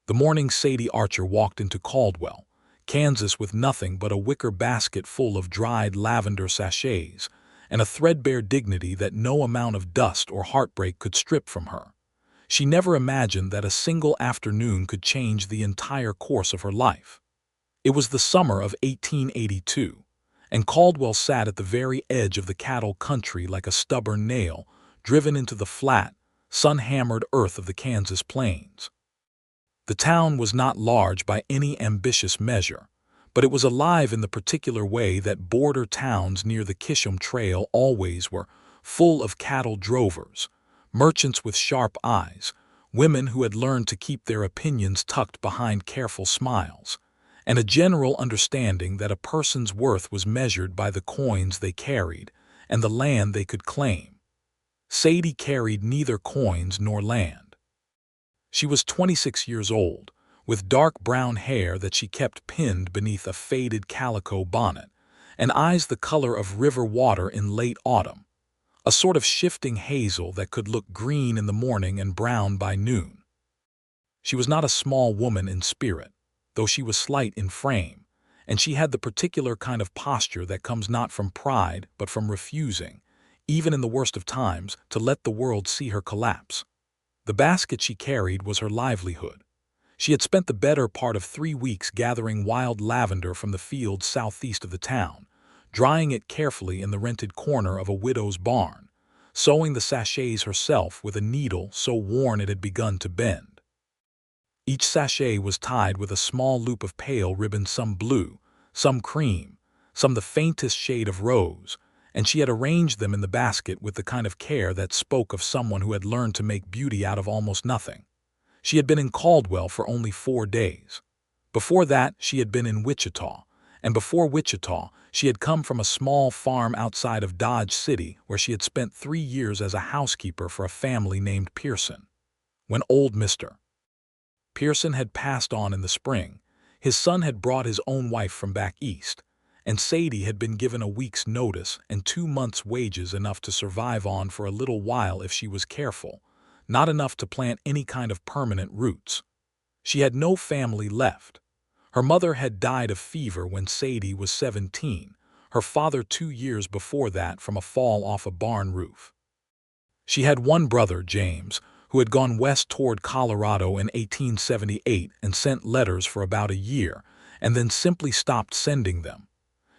The morning Sadie Archer walked into Caldwell, Kansas with nothing but a wicker basket full of dried lavender sachets and a threadbare dignity that no amount of dust or heartbreak could strip from her. She never imagined that a single afternoon could change the entire course of her life. It was the summer of 1882, and Caldwell sat at the very edge of the cattle country like a stubborn nail driven into the flat, sun-hammered earth of the Kansas plains. The town was not large by any ambitious measure, but it was alive in the particular way that border towns near the Kisham Trail always were, full of cattle drovers, merchants with sharp eyes, women who had learned to keep their opinions tucked behind careful smiles, and a general understanding that a person's worth was measured by the coins they carried and the land they could claim. Sadie carried neither coins nor land. She was 26 years old, with dark brown hair that she kept pinned beneath a faded calico bonnet, and eyes the color of river water in late autumn, a sort of shifting hazel that could look green in the morning and brown by noon. She was not a small woman in spirit, though she was slight in frame, and she had the particular kind of posture that comes not from pride but from refusing, even in the worst of times, to let the world see her collapse. The basket she carried was her livelihood. She had spent the better part of 3 weeks gathering wild lavender from the fields southeast of the town, drying it carefully in the rented corner of a widow's barn, sewing the sachets herself with a needle so worn it had begun to bend. Each sachet was tied with a small loop of pale ribbon, some blue, some cream, some the faintest shade of rose, and she had arranged them in the basket with the kind of care that spoke of someone who had learned to make beauty out of almost nothing. She had been in Caldwell for only 4 days. Before that, she had been in Wichita, and before Wichita, she had come from a small farm outside of Dodge City where she had spent 3 years as a housekeeper for a family named Pearson. When old Mr. Pearson had passed on in the spring, his son had brought his own wife from back east, and Sadie had been given a week's notice and 2 months' wages, enough to survive on for a little while if she was careful, not enough to plant any kind of permanent roots. She had no family left. Her mother had died of fever when Sadie was 17, her father 2 years before that from a fall off a barn roof. She had one brother, James, who had gone west toward Colorado in 1878 and sent letters for about a year, and then simply stopped sending them.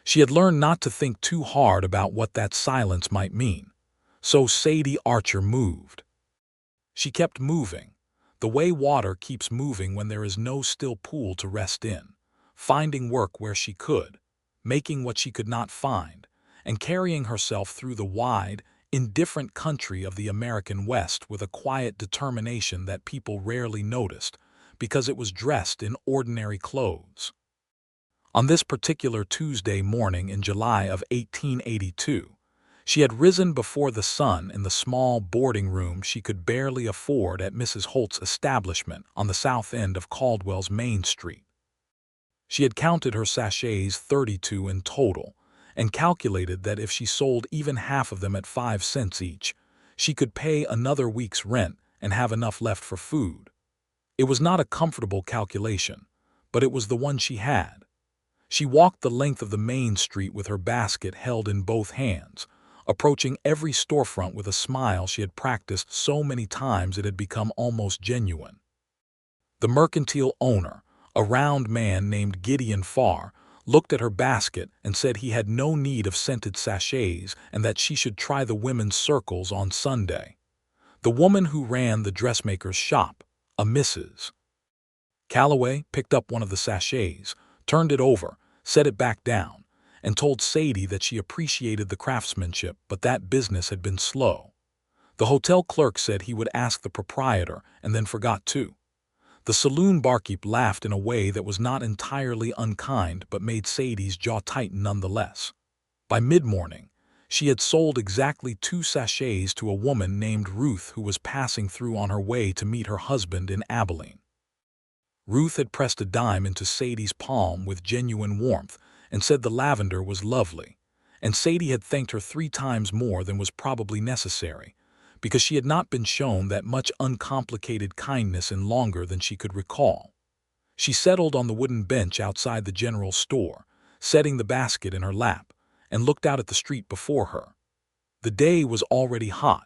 She had learned not to think too hard about what that silence might mean. So Sadie Archer moved. She kept moving, the way water keeps moving when there is no still pool to rest in, finding work where she could, making what she could not find, and carrying herself through the wide, indifferent country of the American West with a quiet determination that people rarely noticed because it was dressed in ordinary clothes. On this particular Tuesday morning in July of 1882, she had risen before the sun in the small boarding room she could barely afford at Mrs. Holt's establishment on the south end of Caldwell's Main Street. She had counted her sachets, 32 in total, and calculated that if she sold even half of them at 5 cents each, she could pay another week's rent and have enough left for food. It was not a comfortable calculation, but it was the one she had. She walked the length of the main street with her basket held in both hands, approaching every storefront with a smile she had practiced so many times it had become almost genuine. The mercantile owner, a round man named Gideon Farr, looked at her basket and said he had no need of scented sachets and that she should try the women's circles on Sunday. The woman who ran the dressmaker's shop, a Mrs. Calloway, picked up one of the sachets, turned it over, set it back down, and told Sadie that she appreciated the craftsmanship, but that business had been slow. The hotel clerk said he would ask the proprietor and then forgot to. The saloon barkeep laughed in a way that was not entirely unkind but made Sadie's jaw tighten nonetheless. By mid-morning, she had sold exactly 2 sachets to a woman named Ruth who was passing through on her way to meet her husband in Abilene. Ruth had pressed a dime into Sadie's palm with genuine warmth and said the lavender was lovely, and Sadie had thanked her 3 times more than was probably necessary, because she had not been shown that much uncomplicated kindness in longer than she could recall. She settled on the wooden bench outside the general store, setting the basket in her lap, and looked out at the street before her. The day was already hot,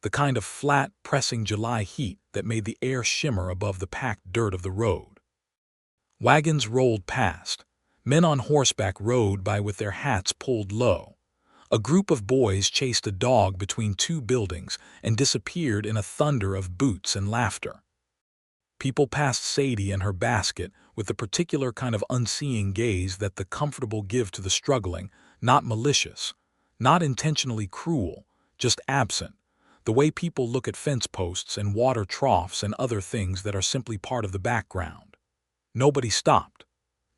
the kind of flat, pressing July heat that made the air shimmer above the packed dirt of the road. Wagons rolled past. Men on horseback rode by with their hats pulled low. A group of boys chased a dog between two buildings and disappeared in a thunder of boots and laughter. People passed Sadie and her basket with the particular kind of unseeing gaze that the comfortable give to the struggling, not malicious, not intentionally cruel, just absent, the way people look at fence posts and water troughs and other things that are simply part of the background. Nobody stopped.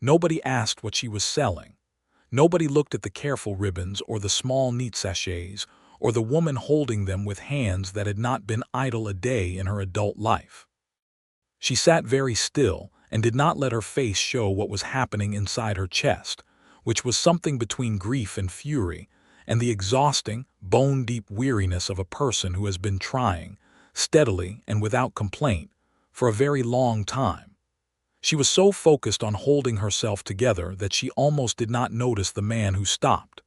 Nobody asked what she was selling. Nobody looked at the careful ribbons or the small neat sachets or the woman holding them with hands that had not been idle a day in her adult life. She sat very still and did not let her face show what was happening inside her chest, which was something between grief and fury, and the exhausting, bone-deep weariness of a person who has been trying, steadily and without complaint, for a very long time. She was so focused on holding herself together that she almost did not notice the man who stopped.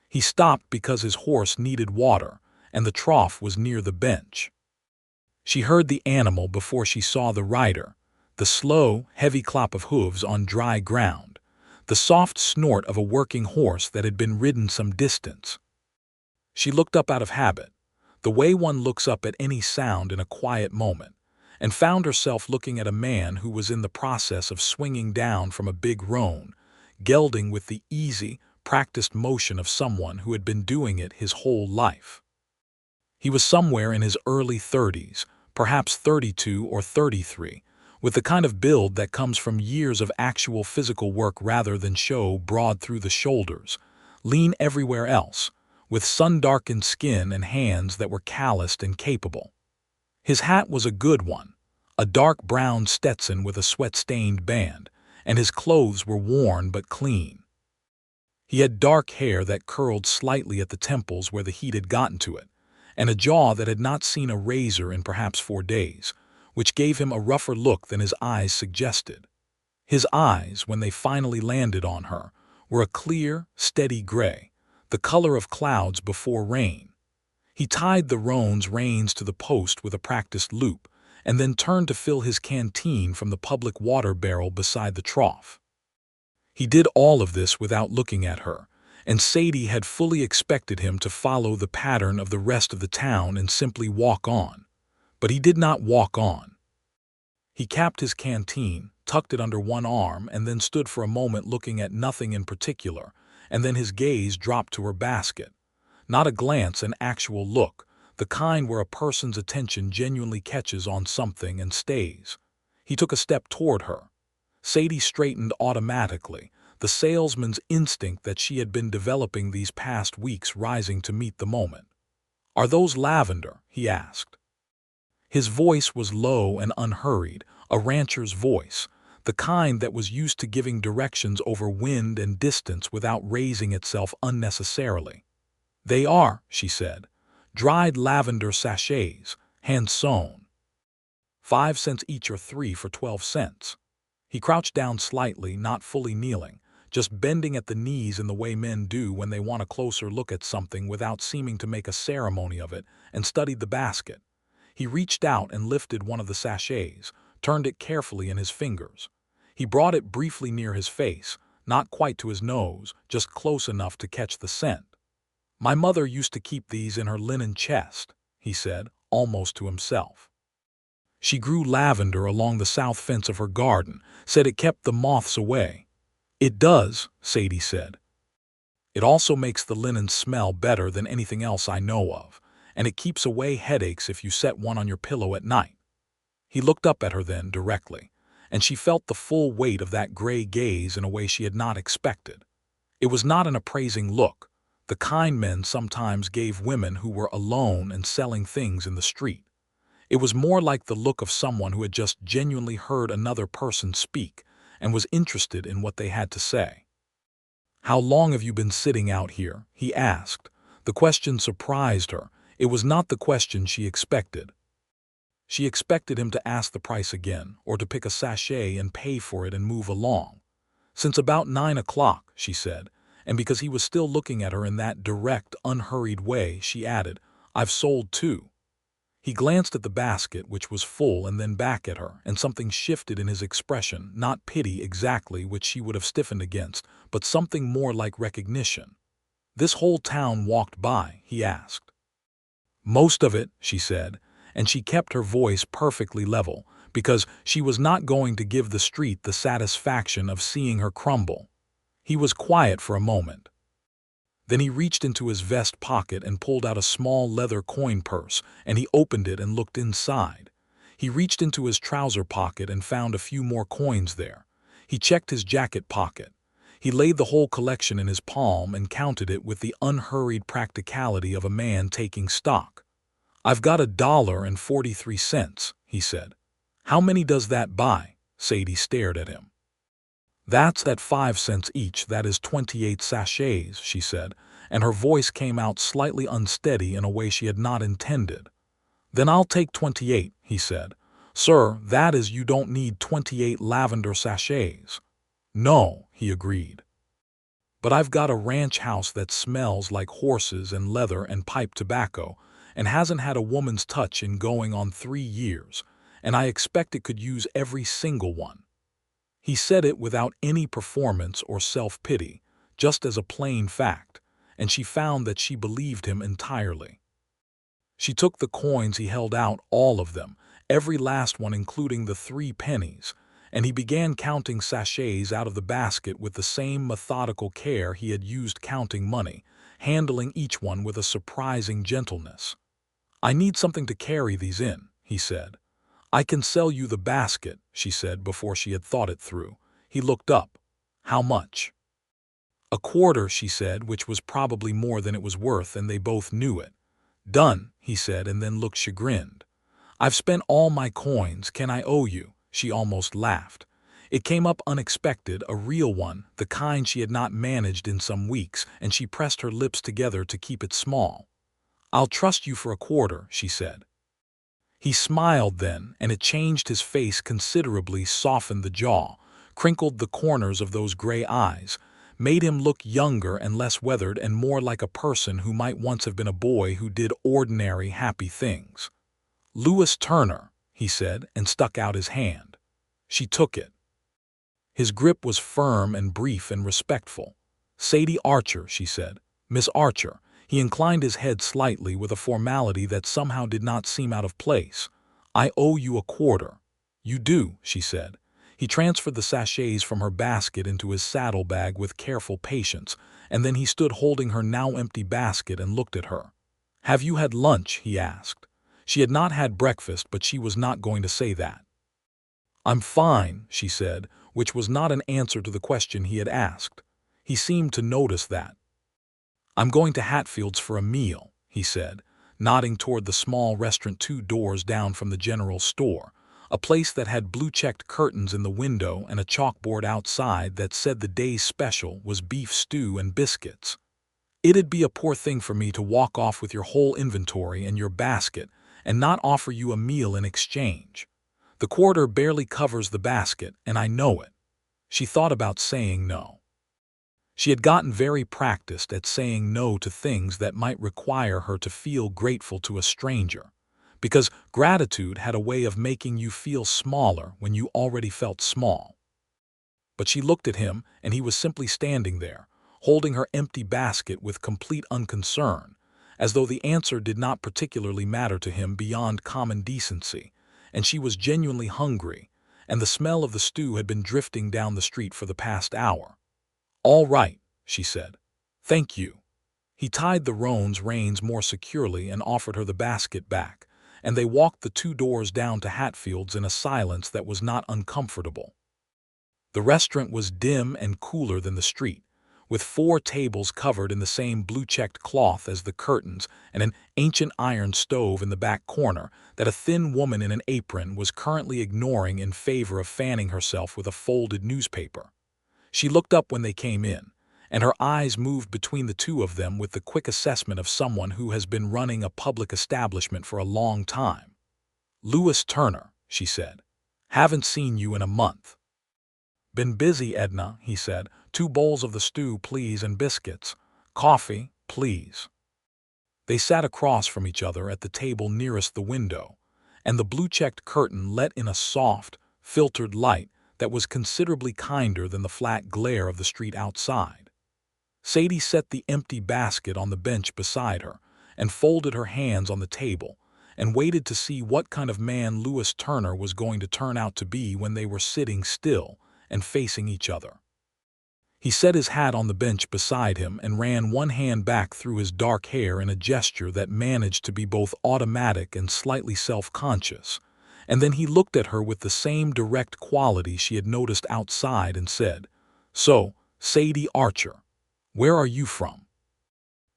He stopped because his horse needed water, and the trough was near the bench. She heard the animal before she saw the rider, the slow, heavy clop of hooves on dry ground, the soft snort of a working horse that had been ridden some distance. She looked up out of habit, the way one looks up at any sound in a quiet moment, and found herself looking at a man who was in the process of swinging down from a big roan, gelding with the easy, practiced motion of someone who had been doing it his whole life. He was somewhere in his early 30s, perhaps 32 or 33, with the kind of build that comes from years of actual physical work rather than show broad through the shoulders, lean everywhere else, with sun-darkened skin and hands that were calloused and capable. His hat was a good one, a dark brown Stetson with a sweat-stained band, and his clothes were worn but clean. He had dark hair that curled slightly at the temples where the heat had gotten to it, and a jaw that had not seen a razor in perhaps 4 days, which gave him a rougher look than his eyes suggested. His eyes, when they finally landed on her, were a clear, steady gray, the color of clouds before rain. He tied the roan's reins to the post with a practiced loop, and then turned to fill his canteen from the public water barrel beside the trough. He did all of this without looking at her, and Sadie had fully expected him to follow the pattern of the rest of the town and simply walk on. But he did not walk on. He capped his canteen, tucked it under one arm, and then stood for a moment looking at nothing in particular, and then his gaze dropped to her basket. Not a glance, an actual look, the kind where a person's attention genuinely catches on something and stays. He took a step toward her. Sadie straightened automatically, the salesman's instinct that she had been developing these past weeks rising to meet the moment. "Are those lavender?" he asked. His voice was low and unhurried, a rancher's voice, the kind that was used to giving directions over wind and distance without raising itself unnecessarily. "They are," she said, "dried lavender sachets, hand-sewn. 5 cents each or 3 for 12 cents. He crouched down slightly, not fully kneeling, just bending at the knees in the way men do when they want a closer look at something without seeming to make a ceremony of it, and studied the basket. He reached out and lifted one of the sachets, turned it carefully in his fingers. He brought it briefly near his face, not quite to his nose, just close enough to catch the scent. "My mother used to keep these in her linen chest," he said, almost to himself. "She grew lavender along the south fence of her garden, said it kept the moths away." "It does," Sadie said. "It also makes the linen smell better than anything else I know of, and it keeps away headaches if you set one on your pillow at night." He looked up at her then, directly, and she felt the full weight of that gray gaze in a way she had not expected. It was not an appraising look, the kind men sometimes gave women who were alone and selling things in the street. It was more like the look of someone who had just genuinely heard another person speak and was interested in what they had to say. "How long have you been sitting out here?" he asked. The question surprised her. It was not the question she expected. She expected him to ask the price again, or to pick a sachet and pay for it and move along. "Since about 9 o'clock," she said, and because he was still looking at her in that direct, unhurried way, she added, "I've sold 2." He glanced at the basket, which was full, and then back at her, and something shifted in his expression, not pity exactly, which she would have stiffened against, but something more like recognition. "This whole town walked by?" he asked. "Most of it," she said, and she kept her voice perfectly level, because she was not going to give the street the satisfaction of seeing her crumble. He was quiet for a moment. Then he reached into his vest pocket and pulled out a small leather coin purse, and he opened it and looked inside. He reached into his trouser pocket and found a few more coins there. He checked his jacket pocket. He laid the whole collection in his palm and counted it with the unhurried practicality of a man taking stock. "I've got $1.43, he said. "How many does that buy?" Sadie stared at him. "That's at 5 cents each, that is 28 sachets," she said, and her voice came out slightly unsteady in a way she had not intended. "Then I'll take 28, he said. "Sir, that is, you don't need 28 lavender sachets." "No," he agreed. "But I've got a ranch house that smells like horses and leather and pipe tobacco, and hasn't had a woman's touch in going on 3 years, and I expect it could use every single one." He said it without any performance or self-pity, just as a plain fact, and she found that she believed him entirely. She took the coins he held out, all of them, every last one including the 3 pennies, and he began counting sachets out of the basket with the same methodical care he had used counting money, handling each one with a surprising gentleness. "I need something to carry these in," he said. "I can sell you the basket," she said before she had thought it through. He looked up. "How much?" "A quarter," she said, which was probably more than it was worth, and they both knew it. "Done," he said, and then looked chagrined. "I've spent all my coins. Can I owe you?" She almost laughed. It came up unexpected, a real one, the kind she had not managed in some weeks, and she pressed her lips together to keep it small. "I'll trust you for a quarter," she said. He smiled then, and it changed his face considerably, softened the jaw, crinkled the corners of those gray eyes, made him look younger and less weathered and more like a person who might once have been a boy who did ordinary, happy things. "Louis Turner," he said, and stuck out his hand. She took it. His grip was firm and brief and respectful. "Sadie Archer," she said. "Miss Archer." He inclined his head slightly with a formality that somehow did not seem out of place. "I owe you a quarter." "You do," she said. He transferred the sachets from her basket into his saddlebag with careful patience, and then he stood holding her now empty basket and looked at her. "Have you had lunch?" he asked. She had not had breakfast, but she was not going to say that. "I'm fine," she said, which was not an answer to the question he had asked. He seemed to notice that. "I'm going to Hatfield's for a meal," he said, nodding toward the small restaurant 2 doors down from the general store, a place that had blue-checked curtains in the window and a chalkboard outside that said the day's special was beef stew and biscuits. "It'd be a poor thing for me to walk off with your whole inventory and your basket and not offer you a meal in exchange. The quarter barely covers the basket, and I know it." She thought about saying no. She had gotten very practiced at saying no to things that might require her to feel grateful to a stranger, because gratitude had a way of making you feel smaller when you already felt small. But she looked at him, and he was simply standing there, holding her empty basket with complete unconcern, as though the answer did not particularly matter to him beyond common decency, and she was genuinely hungry, and the smell of the stew had been drifting down the street for the past hour. "All right," she said. "Thank you." He tied the roan's reins more securely and offered her the basket back, and they walked the 2 doors down to Hatfield's in a silence that was not uncomfortable. The restaurant was dim and cooler than the street, with 4 tables covered in the same blue-checked cloth as the curtains and an ancient iron stove in the back corner that a thin woman in an apron was currently ignoring in favor of fanning herself with a folded newspaper. She looked up when they came in, and her eyes moved between the 2 of them with the quick assessment of someone who has been running a public establishment for a long time. "Lewis Turner," she said. "Haven't seen you in a month." "Been busy, Edna," he said. "2 bowls of the stew, please, and biscuits. Coffee, please." They sat across from each other at the table nearest the window, and the blue-checked curtain let in a soft, filtered light that was considerably kinder than the flat glare of the street outside. Sadie set the empty basket on the bench beside her and folded her hands on the table and waited to see what kind of man Lewis Turner was going to turn out to be when they were sitting still and facing each other. He set his hat on the bench beside him and ran one hand back through his dark hair in a gesture that managed to be both automatic and slightly self-conscious, and then he looked at her with the same direct quality she had noticed outside and said, "So, Sadie Archer, where are you from?"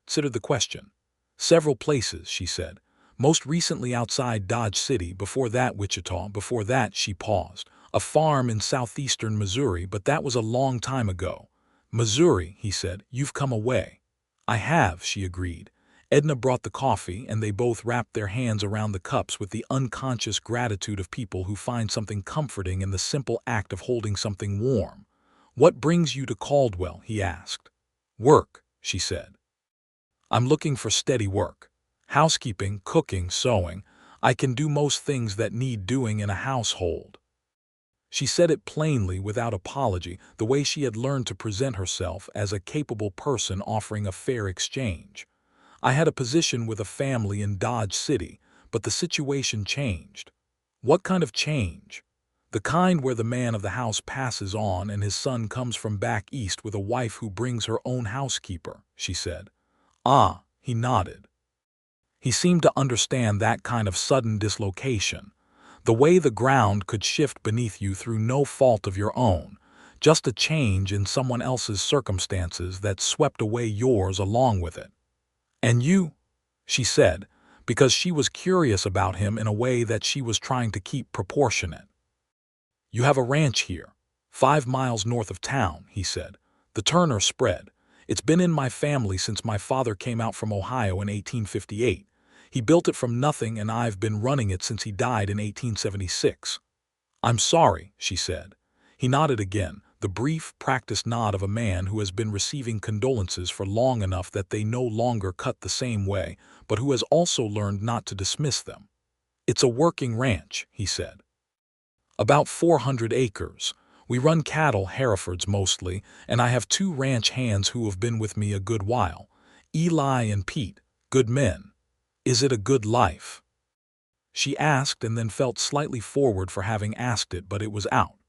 Considered the question. "Several places," she said. "Most recently outside Dodge City, before that Wichita, before that," she paused, "a farm in southeastern Missouri, but that was a long time ago." "Missouri," he said. "You've come away." "I have," she agreed. Edna brought the coffee, and they both wrapped their hands around the cups with the unconscious gratitude of people who find something comforting in the simple act of holding something warm. "What brings you to Caldwell?" he asked. "Work," she said. "I'm looking for steady work. Housekeeping, cooking, sewing. I can do most things that need doing in a household." She said it plainly, without apology, the way she had learned to present herself as a capable person offering a fair exchange. "I had a position with a family in Dodge City, but the situation changed." "What kind of change?" "The kind where the man of the house passes on and his son comes from back east with a wife who brings her own housekeeper," she said. "Ah," he nodded. He seemed to understand that kind of sudden dislocation. The way the ground could shift beneath you through no fault of your own, just a change in someone else's circumstances that swept away yours along with it. "And you?" she said, because she was curious about him in a way that she was trying to keep proportionate. "You have a ranch here, 5 miles north of town," he said. "The Turner spread. It's been in my family since my father came out from Ohio in 1858. He built it from nothing, and I've been running it since he died in 1876. "I'm sorry," she said. He nodded again, the brief, practiced nod of a man who has been receiving condolences for long enough that they no longer cut the same way, but who has also learned not to dismiss them. "It's a working ranch," he said. "About 400 acres. We run cattle, Herefords mostly, and I have 2 ranch hands who have been with me a good while. Eli and Pete, good men. Is it a good life?" She asked and then felt slightly forward for having asked it, but it was out.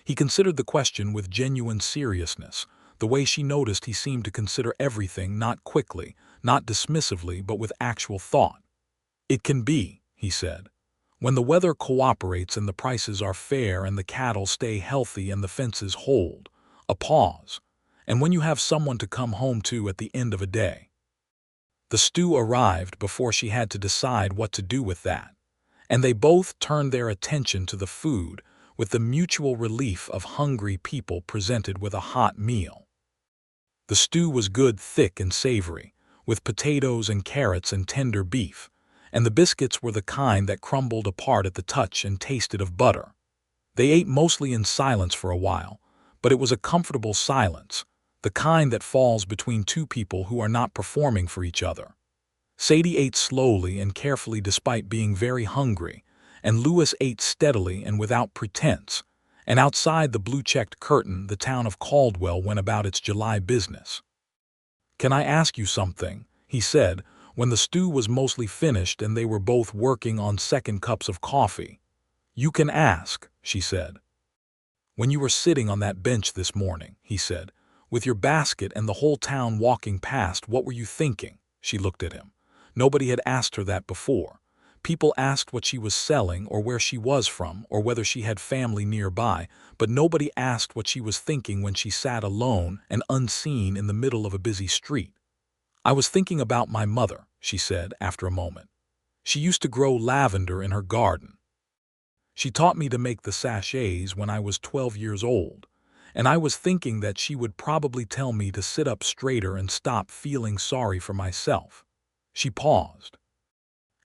He considered the question with genuine seriousness. The way she noticed he seemed to consider everything, not quickly, not dismissively, but with actual thought. "It can be," he said. "When the weather cooperates and the prices are fair and the cattle stay healthy and the fences hold." A pause. "And when you have someone to come home to at the end of a day." The stew arrived before she had to decide what to do with that, and they both turned their attention to the food with the mutual relief of hungry people presented with a hot meal. The stew was good, thick and savory, with potatoes and carrots and tender beef, and the biscuits were the kind that crumbled apart at the touch and tasted of butter. They ate mostly in silence for a while, but it was a comfortable silence, the kind that falls between 2 people who are not performing for each other. Sadie ate slowly and carefully despite being very hungry, and Lewis ate steadily and without pretense, and outside the blue-checked curtain the town of Caldwell went about its July business. "Can I ask you something?" he said, when the stew was mostly finished and they were both working on second cups of coffee. "You can ask," she said. "When you were sitting on that bench this morning," he said, "with your basket and the whole town walking past, what were you thinking?" She looked at him. Nobody had asked her that before. People asked what she was selling or where she was from or whether she had family nearby, but nobody asked what she was thinking when she sat alone and unseen in the middle of a busy street. "I was thinking about my mother," she said after a moment. "She used to grow lavender in her garden. She taught me to make the sachets when I was 12 years old, and I was thinking that she would probably tell me to sit up straighter and stop feeling sorry for myself." She paused.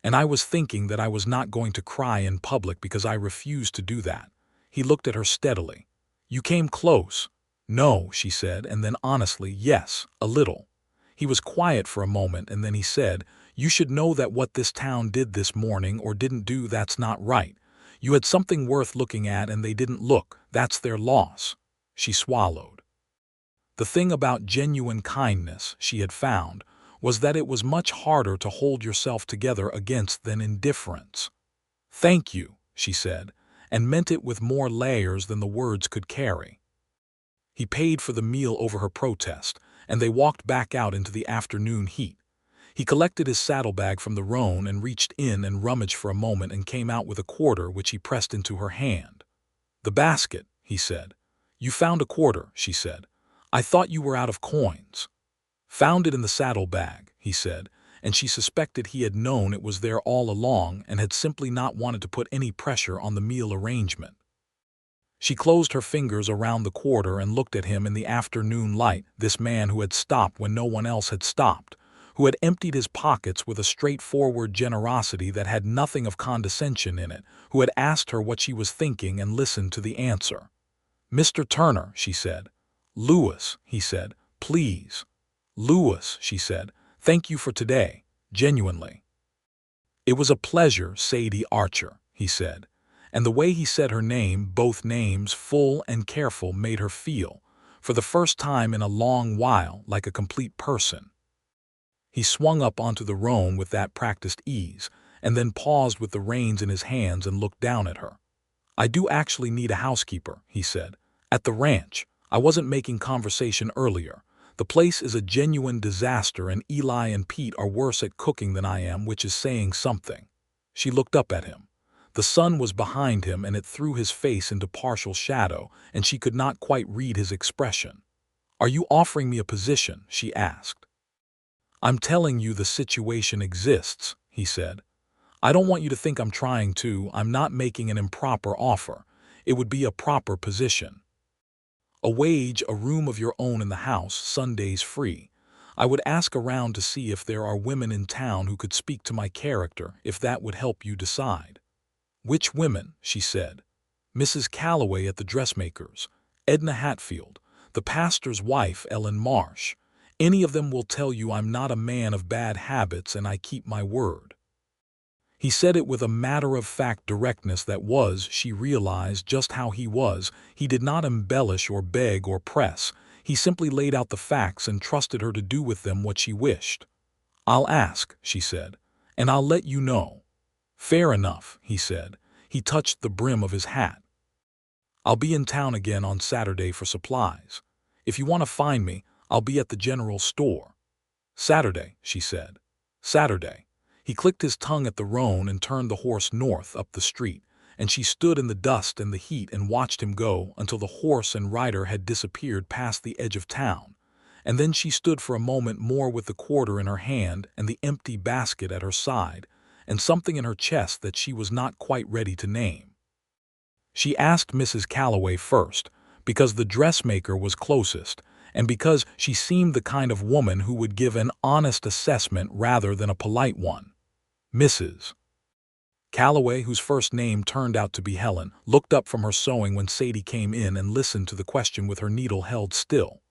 And I was thinking that I was not going to cry in public because I refused to do that. He looked at her steadily. You came close. No, she said, and then honestly, yes, a little. He was quiet for a moment, and then he said, you should know that what this town did this morning or didn't do, that's not right. You had something worth looking at and they didn't look. That's their loss. She swallowed. The thing about genuine kindness, she had found, was that it was much harder to hold yourself together against than indifference. Thank you, she said, and meant it with more layers than the words could carry. He paid for the meal over her protest, and they walked back out into the afternoon heat. He collected his saddlebag from the roan and reached in and rummaged for a moment and came out with a quarter which he pressed into her hand. The basket, he said. You found a quarter, she said. I thought you were out of coins. Found it in the saddlebag, he said, and she suspected he had known it was there all along and had simply not wanted to put any pressure on the meal arrangement. She closed her fingers around the quarter and looked at him in the afternoon light, this man who had stopped when no one else had stopped, who had emptied his pockets with a straightforward generosity that had nothing of condescension in it, who had asked her what she was thinking and listened to the answer. Mr. Turner, she said. Louis, he said, please. Louis, she said, thank you for today, genuinely. It was a pleasure, Sadie Archer, he said, and the way he said her name, both names, full and careful, made her feel, for the first time in a long while, like a complete person. He swung up onto the roan with that practiced ease, and then paused with the reins in his hands and looked down at her. I do actually need a housekeeper, he said. At the ranch. I wasn't making conversation earlier. The place is a genuine disaster and Eli and Pete are worse at cooking than I am, which is saying something. She looked up at him. The sun was behind him and it threw his face into partial shadow, and she could not quite read his expression. Are you offering me a position? She asked. I'm telling you the situation exists, he said. I don't want you to think I'm trying to. I'm not making an improper offer. It would be a proper position. A wage, a room of your own in the house, Sundays free. I would ask around to see if there are women in town who could speak to my character, if that would help you decide. Which women? She said. Mrs. Calloway at the dressmaker's, Edna Hatfield, the pastor's wife, Ellen Marsh. Any of them will tell you I'm not a man of bad habits and I keep my word. He said it with a matter-of-fact directness that was, she realized, just how he was. He did not embellish or beg or press. He simply laid out the facts and trusted her to do with them what she wished. I'll ask, she said, and I'll let you know. Fair enough, he said. He touched the brim of his hat. I'll be in town again on Saturday for supplies. If you want to find me, I'll be at the general store. Saturday, she said. Saturday. He clicked his tongue at the roan and turned the horse north up the street, and she stood in the dust and the heat and watched him go until the horse and rider had disappeared past the edge of town. And then she stood for a moment more with the quarter in her hand and the empty basket at her side, and something in her chest that she was not quite ready to name. She asked Mrs. Calloway first, because the dressmaker was closest, and because she seemed the kind of woman who would give an honest assessment rather than a polite one. Mrs. Calloway, whose first name turned out to be Helen, looked up from her sewing when Sadie came in and listened to the question with her needle held still.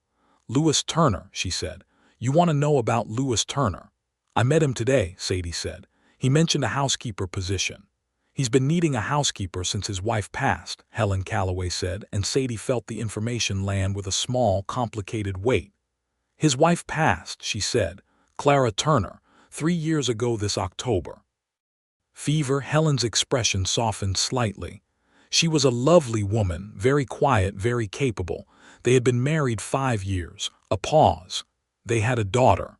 Louis Turner, she said. You want to know about Louis Turner? I met him today, Sadie said. He mentioned a housekeeper position. He's been needing a housekeeper since his wife passed, Helen Calloway said, and Sadie felt the information land with a small, complicated weight. His wife passed, she said, Clara Turner, 3 years ago this October. Fever, Helen's expression softened slightly. She was a lovely woman, very quiet, very capable. They had been married 5 years. A pause. They had a daughter.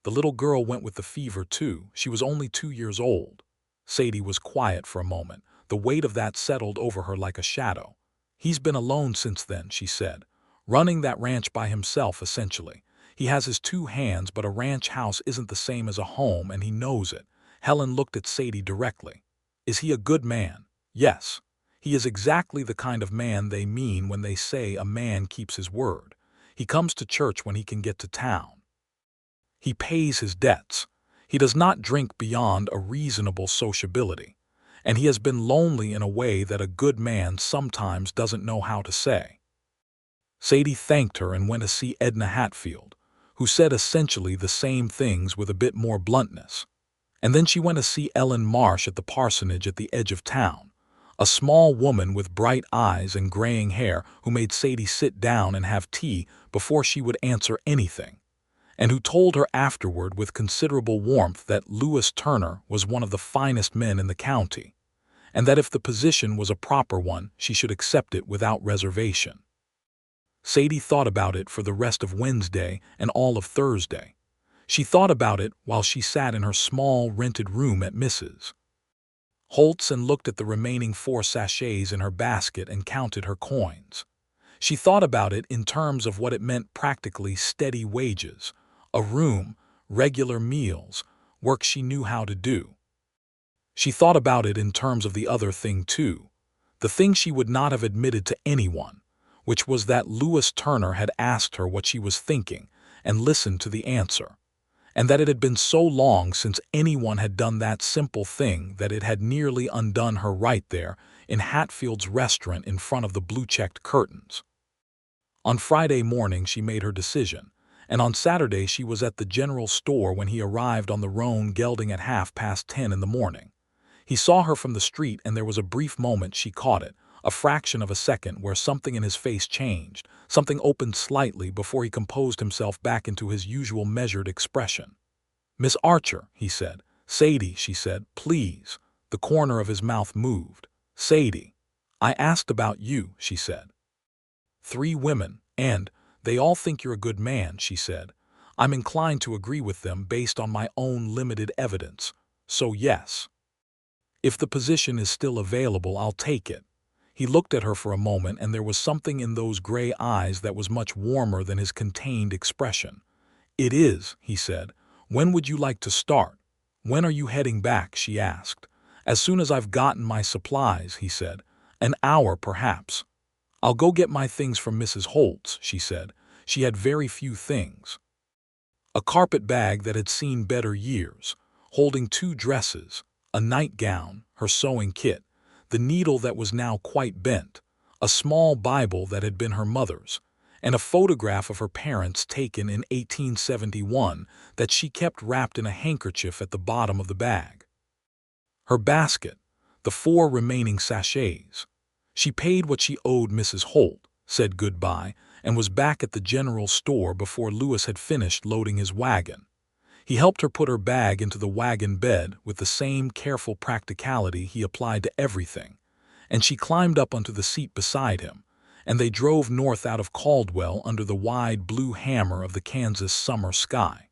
The little girl went with the fever too. She was only 2 years old. Sadie was quiet for a moment. The weight of that settled over her like a shadow. He's been alone since then, she said. Running that ranch by himself, essentially. He has his 2 hands, but a ranch house isn't the same as a home, and he knows it. Helen looked at Sadie directly. Is he a good man? Yes. He is exactly the kind of man they mean when they say a man keeps his word. He comes to church when he can get to town. He pays his debts. He does not drink beyond a reasonable sociability, and he has been lonely in a way that a good man sometimes doesn't know how to say. Sadie thanked her and went to see Edna Hatfield, who said essentially the same things with a bit more bluntness. And then she went to see Ellen Marsh at the parsonage at the edge of town, a small woman with bright eyes and graying hair who made Sadie sit down and have tea before she would answer anything, and who told her afterward with considerable warmth that Lewis Turner was one of the finest men in the county, and that if the position was a proper one, she should accept it without reservation. Sadie thought about it for the rest of Wednesday and all of Thursday. She thought about it while she sat in her small rented room at Mrs. Holt's and looked at the remaining 4 sachets in her basket and counted her coins. She thought about it in terms of what it meant: practically steady wages, a room, regular meals, work she knew how to do. She thought about it in terms of the other thing too, the thing she would not have admitted to anyone, which was that Lewis Turner had asked her what she was thinking and listened to the answer, and that it had been so long since anyone had done that simple thing that it had nearly undone her right there in Hatfield's restaurant in front of the blue-checked curtains. On Friday morning she made her decision, and on Saturday she was at the general store when he arrived on the roan gelding at 10:30 in the morning. He saw her from the street, and there was a brief moment she caught it, a fraction of a second, where something in his face changed, something opened slightly before he composed himself back into his usual measured expression. "Miss Archer," he said. "Sadie," she said, "please." The corner of his mouth moved. "Sadie, I asked about you," she said. "3 women, and they all think you're a good man," she said. "I'm inclined to agree with them based on my own limited evidence. So yes. If the position is still available, I'll take it." He looked at her for a moment, and there was something in those gray eyes that was much warmer than his contained expression. "It is," he said. "When would you like to start?" "When are you heading back?" she asked. "As soon as I've gotten my supplies," he said. "An hour, perhaps." "I'll go get my things from Mrs. Holt's," she said. She had very few things. A carpet bag that had seen better years, holding 2 dresses, a nightgown, her sewing kit, the needle that was now quite bent, a small Bible that had been her mother's, and a photograph of her parents taken in 1871 that she kept wrapped in a handkerchief at the bottom of the bag. Her basket, the 4 remaining sachets. She paid what she owed Mrs. Holt, said goodbye, and was back at the general store before Lewis had finished loading his wagon. He helped her put her bag into the wagon bed with the same careful practicality he applied to everything, and she climbed up onto the seat beside him, and they drove north out of Caldwell under the wide blue hammer of the Kansas summer sky.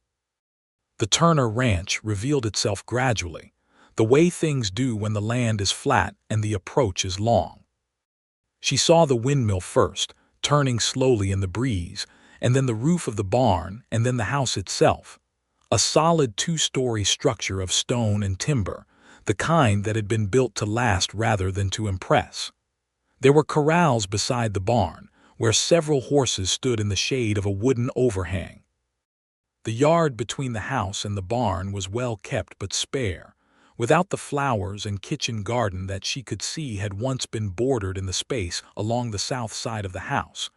The Turner Ranch revealed itself gradually, the way things do when the land is flat and the approach is long. She saw the windmill first, turning slowly in the breeze, and then the roof of the barn, and then the house itself. A solid 2-story structure of stone and timber, the kind that had been built to last rather than to impress. There were corrals beside the barn, where several horses stood in the shade of a wooden overhang. The yard between the house and the barn was well kept but spare, without the flowers and kitchen garden that she could see had once been bordered in the space along the south side of the house,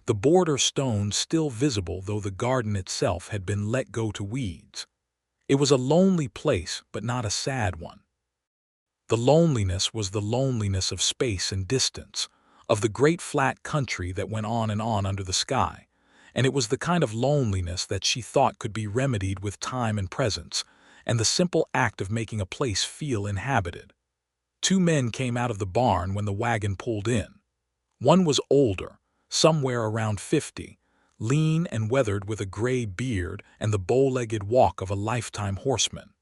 the border stones still visible though the garden itself had been let go to weeds. It was a lonely place, but not a sad one. The loneliness was the loneliness of space and distance, of the great flat country that went on and on under the sky, and it was the kind of loneliness that she thought could be remedied with time and presence, and the simple act of making a place feel inhabited. 2 men came out of the barn when the wagon pulled in. One was older, somewhere around 50, lean and weathered with a gray beard and the bow-legged walk of a lifetime horseman.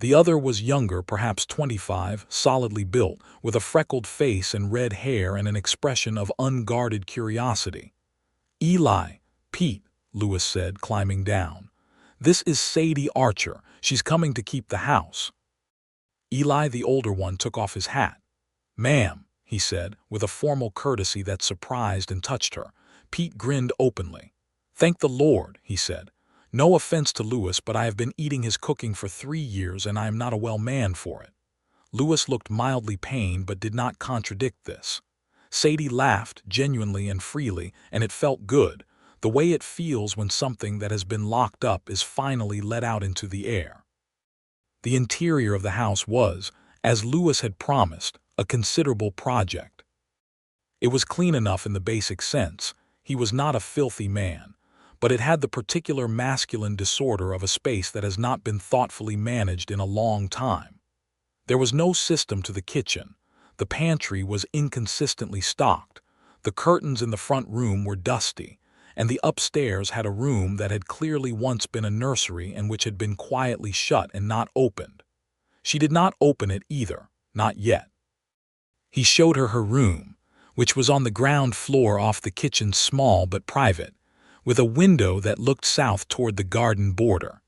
The other was younger, perhaps 25, solidly built, with a freckled face and red hair and an expression of unguarded curiosity. "Eli, Pete," Lewis said, climbing down. "This is Sadie Archer. She's coming to keep the house." Eli, the older one, took off his hat. "Ma'am," he said, with a formal courtesy that surprised and touched her. Pete grinned openly. "Thank the Lord," he said. No offense to Lewis, but I have been eating his cooking for 3 years and I am not a well man for it." Lewis looked mildly pained but did not contradict this. Sadie laughed genuinely and freely, and it felt good, the way it feels when something that has been locked up is finally let out into the air. The interior of the house was, as Lewis had promised, a considerable project. It was clean enough in the basic sense. He was not a filthy man, but it had the particular masculine disorder of a space that has not been thoughtfully managed in a long time. There was no system to the kitchen. The pantry was inconsistently stocked. The curtains in the front room were dusty, and the upstairs had a room that had clearly once been a nursery and which had been quietly shut and not opened. She did not open it either, not yet. He showed her her room, which was on the ground floor off the kitchen, small but private, with a window that looked south toward the garden border.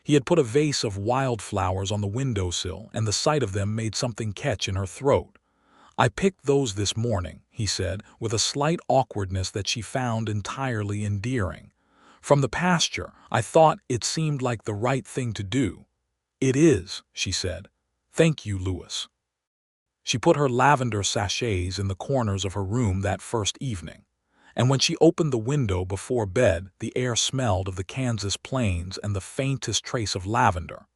He had put a vase of wildflowers on the windowsill, and the sight of them made something catch in her throat. "I picked those this morning," he said, with a slight awkwardness that she found entirely endearing. "From the pasture. I thought it seemed like the right thing to do." "It is," she said. "Thank you, Lewis." She put her lavender sachets in the corners of her room that first evening, and when she opened the window before bed, the air smelled of the Kansas plains and the faintest trace of lavender,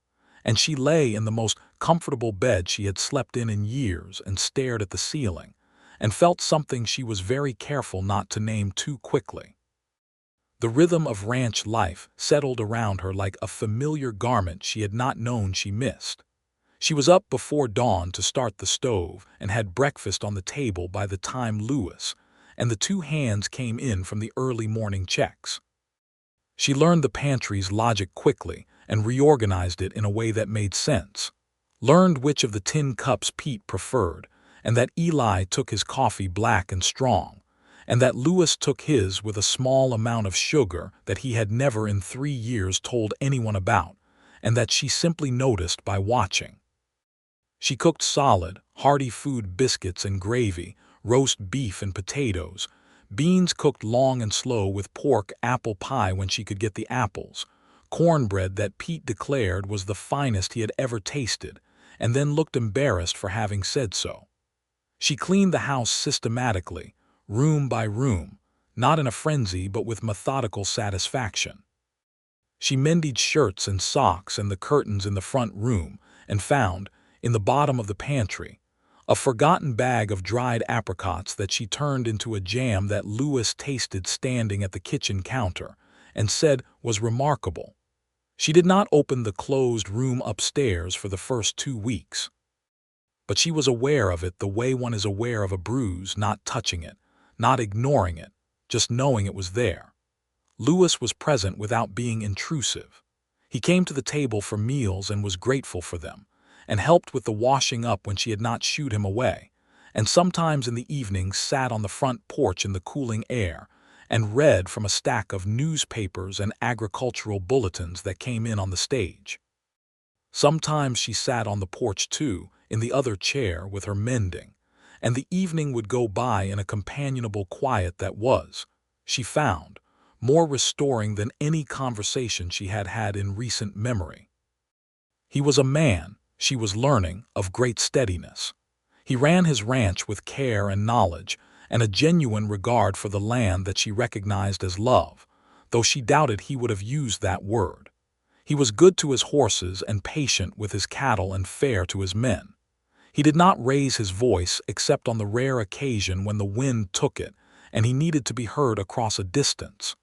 and she lay in the most comfortable bed she had slept in years and stared at the ceiling, and felt something she was very careful not to name too quickly. The rhythm of ranch life settled around her like a familiar garment she had not known she missed. She was up before dawn to start the stove and had breakfast on the table by the time Lewis and the two hands came in from the early morning checks. She learned the pantry's logic quickly and reorganized it in a way that made sense. Learned which of the tin cups Pete preferred, and that Eli took his coffee black and strong, and that Lewis took his with a small amount of sugar that he had never in 3 years told anyone about, and that she simply noticed by watching. She cooked solid, hearty food: biscuits and gravy, roast beef and potatoes, beans cooked long and slow with pork, apple pie when she could get the apples, cornbread that Pete declared was the finest he had ever tasted, and then looked embarrassed for having said so. She cleaned the house systematically, room by room, not in a frenzy but with methodical satisfaction. She mended shirts and socks and the curtains in the front room, and found, in the bottom of the pantry, a forgotten bag of dried apricots that she turned into a jam that Lewis tasted standing at the kitchen counter and said was remarkable. She did not open the closed room upstairs for the first 2 weeks, but she was aware of it the way one is aware of a bruise, not touching it, not ignoring it, just knowing it was there. Lewis was present without being intrusive. He came to the table for meals and was grateful for them, and helped with the washing up when she had not shooed him away, and sometimes in the evenings sat on the front porch in the cooling air and read from a stack of newspapers and agricultural bulletins that came in on the stage. Sometimes she sat on the porch too, in the other chair with her mending, and the evening would go by in a companionable quiet that was, she found, more restoring than any conversation she had had in recent memory. He was a man, she was learning, of great steadiness. He ran his ranch with care and knowledge, and a genuine regard for the land that she recognized as love, though she doubted he would have used that word. He was good to his horses and patient with his cattle and fair to his men. He did not raise his voice except on the rare occasion when the wind took it and he needed to be heard across a distance.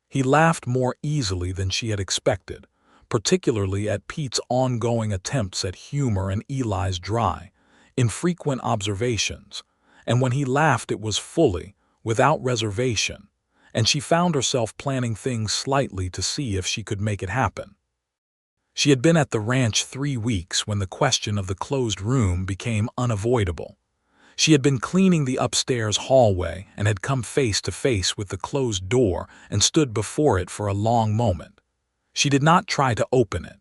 He laughed more easily than she had expected, particularly at Pete's ongoing attempts at humor and Eli's dry, infrequent observations, and when he laughed it was fully, without reservation, and she found herself planning things slightly to see if she could make it happen. She had been at the ranch 3 weeks when the question of the closed room became unavoidable. She had been cleaning the upstairs hallway and had come face to face with the closed door and stood before it for a long moment. She did not try to open it.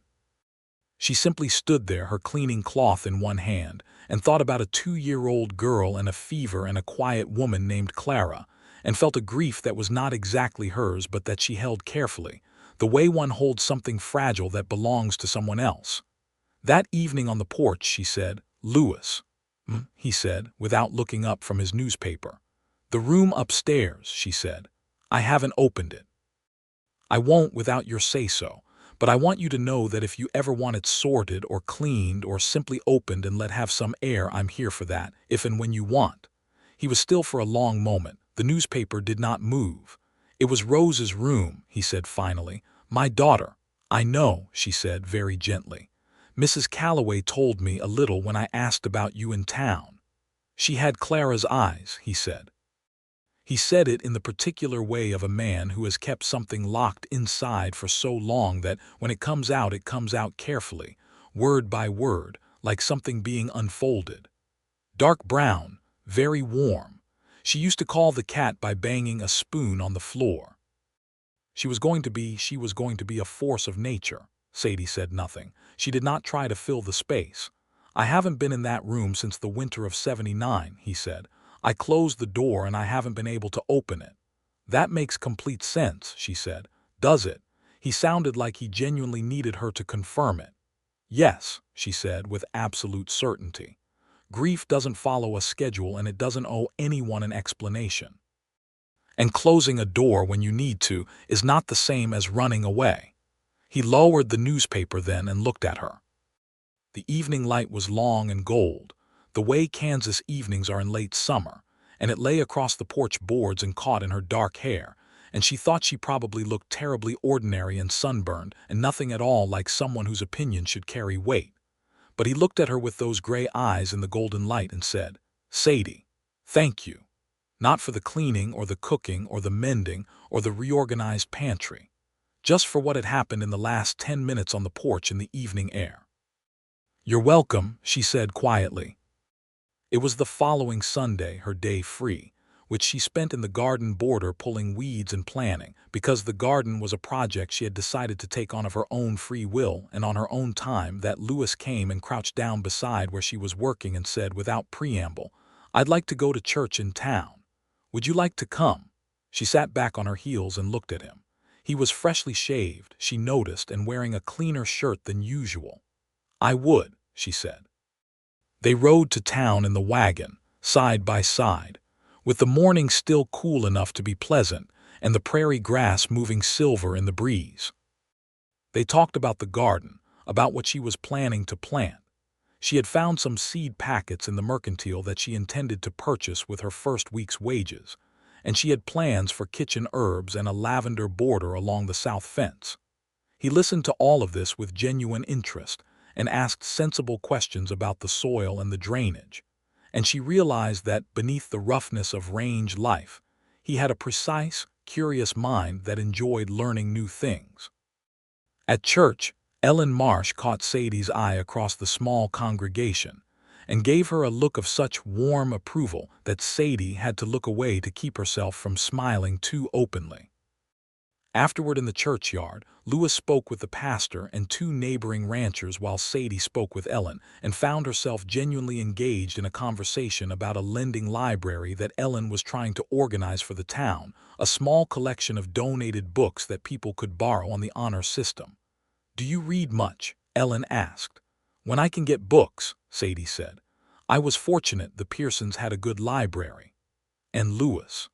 She simply stood there, her cleaning cloth in one hand, and thought about a 2-year-old girl and a fever and a quiet woman named Clara, and felt a grief that was not exactly hers but that she held carefully, the way one holds something fragile that belongs to someone else. That evening on the porch, she said, "Louis," he said, without looking up from his newspaper. "The room upstairs," she said. "I haven't opened it. I won't without your say-so, but I want you to know that if you ever want it sorted or cleaned or simply opened and let have some air, I'm here for that, if and when you want." He was still for a long moment. The newspaper did not move. "It was Rose's room," he said finally. "My daughter." "I know," she said very gently. "Mrs. Calloway told me a little when I asked about you in town." "She had Clara's eyes," he said. He said it in the particular way of a man who has kept something locked inside for so long that when it comes out carefully, word by word, like something being unfolded. "Dark brown, very warm. She used to call the cat by banging a spoon on the floor." She was going to be a force of nature. Sadie said nothing. She did not try to fill the space. "I haven't been in that room since the winter of '79, he said. "I closed the door and I haven't been able to open it." "That makes complete sense," she said. "Does it?" He sounded like he genuinely needed her to confirm it. "Yes," she said with absolute certainty. "Grief doesn't follow a schedule and it doesn't owe anyone an explanation. And closing a door when you need to is not the same as running away." He lowered the newspaper then and looked at her. The evening light was long and gold, the way Kansas evenings are in late summer, and it lay across the porch boards and caught in her dark hair, and she thought she probably looked terribly ordinary and sunburned and nothing at all like someone whose opinion should carry weight. But he looked at her with those gray eyes in the golden light and said, "Sadie, thank you. Not for the cleaning or the cooking or the mending or the reorganized pantry. Just for what had happened in the last 10 minutes on the porch in the evening air." "You're welcome," she said quietly. It was the following Sunday, her day free, which she spent in the garden border pulling weeds and planning, because the garden was a project she had decided to take on of her own free will and on her own time, that Louis came and crouched down beside where she was working and said without preamble, "I'd like to go to church in town. Would you like to come?" She sat back on her heels and looked at him. He was freshly shaved, she noticed, and wearing a cleaner shirt than usual. "I would," she said. They rode to town in the wagon, side by side, with the morning still cool enough to be pleasant and the prairie grass moving silver in the breeze. They talked about the garden, about what she was planning to plant. She had found some seed packets in the mercantile that she intended to purchase with her first week's wages, and she had plans for kitchen herbs and a lavender border along the south fence. He listened to all of this with genuine interest and asked sensible questions about the soil and the drainage, and she realized that beneath the roughness of range life, he had a precise, curious mind that enjoyed learning new things. At church, Ellen Marsh caught Sadie's eye across the small congregation and gave her a look of such warm approval that Sadie had to look away to keep herself from smiling too openly. Afterward in the churchyard, Louis spoke with the pastor and 2 neighboring ranchers while Sadie spoke with Ellen and found herself genuinely engaged in a conversation about a lending library that Ellen was trying to organize for the town, a small collection of donated books that people could borrow on the honor system. "Do you read much?" Ellen asked. "When I can get books," Sadie said. "I was fortunate the Pearsons had a good library." "And Louis?"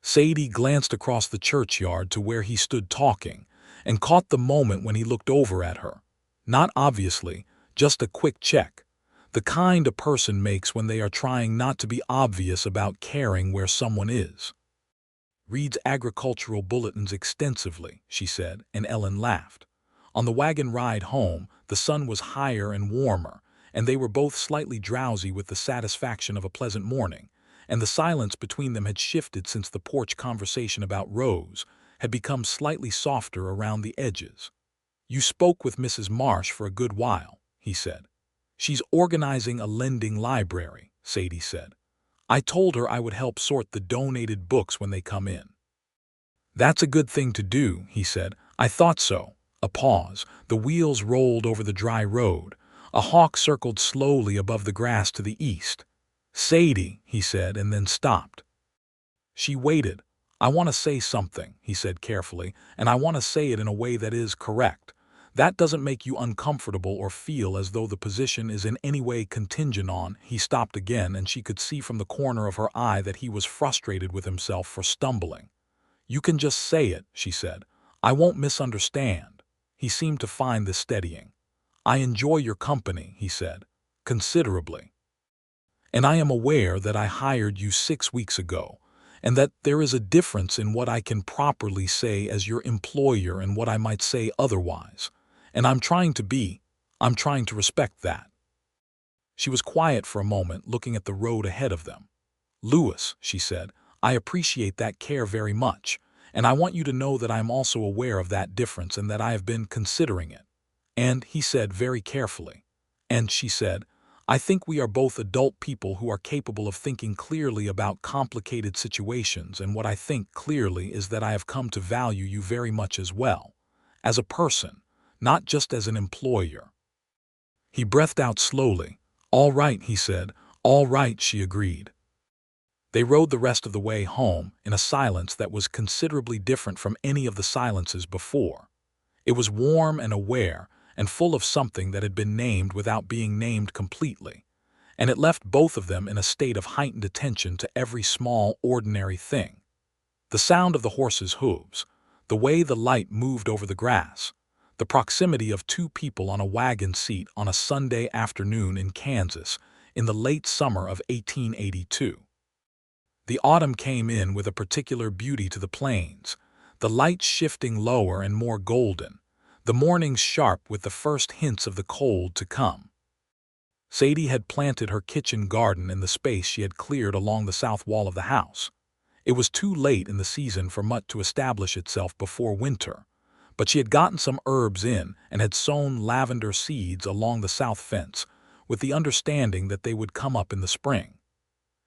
Sadie glanced across the churchyard to where he stood talking and caught the moment when he looked over at her. Not obviously, just a quick check. The kind a person makes when they are trying not to be obvious about caring where someone is. "Reads agricultural bulletins extensively," she said, and Ellen laughed. On the wagon ride home, the sun was higher and warmer, and they were both slightly drowsy with the satisfaction of a pleasant morning, and the silence between them had shifted since the porch conversation about Rose had become slightly softer around the edges. "You spoke with Mrs. Marsh for a good while," he said. "She's organizing a lending library," Sadie said. "I told her I would help sort the donated books when they come in." "That's a good thing to do," he said. "I thought so." A pause. The wheels rolled over the dry road. A hawk circled slowly above the grass to the east. "Sadie," he said, and then stopped. She waited, "I want to say something," he said carefully, "and I want to say it in a way that is correct. That doesn't make you uncomfortable or feel as though the position is in any way contingent on—" He stopped again, and she could see from the corner of her eye that he was frustrated with himself for stumbling. "You can just say it," she said. "I won't misunderstand." He seemed to find this steadying. "I enjoy your company," he said, "considerably. And I am aware that I hired you 6 weeks ago, and that there is a difference in what I can properly say as your employer and what I might say otherwise. And I'm trying to respect that." She was quiet for a moment, looking at the road ahead of them. "Louis," she said, "I appreciate that care very much, and I want you to know that I am also aware of that difference and that I have been considering it." And he said very carefully, and she said, "I think we are both adult people who are capable of thinking clearly about complicated situations, and what I think clearly is that I have come to value you very much as well, as a person, not just as an employer." He breathed out slowly. "All right," he said. "All right," she agreed. They rode the rest of the way home in a silence that was considerably different from any of the silences before. It was warm and aware, and full of something that had been named without being named completely, and it left both of them in a state of heightened attention to every small, ordinary thing. The sound of the horses' hooves, the way the light moved over the grass, the proximity of two people on a wagon seat on a Sunday afternoon in Kansas in the late summer of 1882. The autumn came in with a particular beauty to the plains, the lights shifting lower and more golden, the mornings sharp with the first hints of the cold to come. Sadie had planted her kitchen garden in the space she had cleared along the south wall of the house. It was too late in the season for much to establish itself before winter, but she had gotten some herbs in and had sown lavender seeds along the south fence, with the understanding that they would come up in the spring.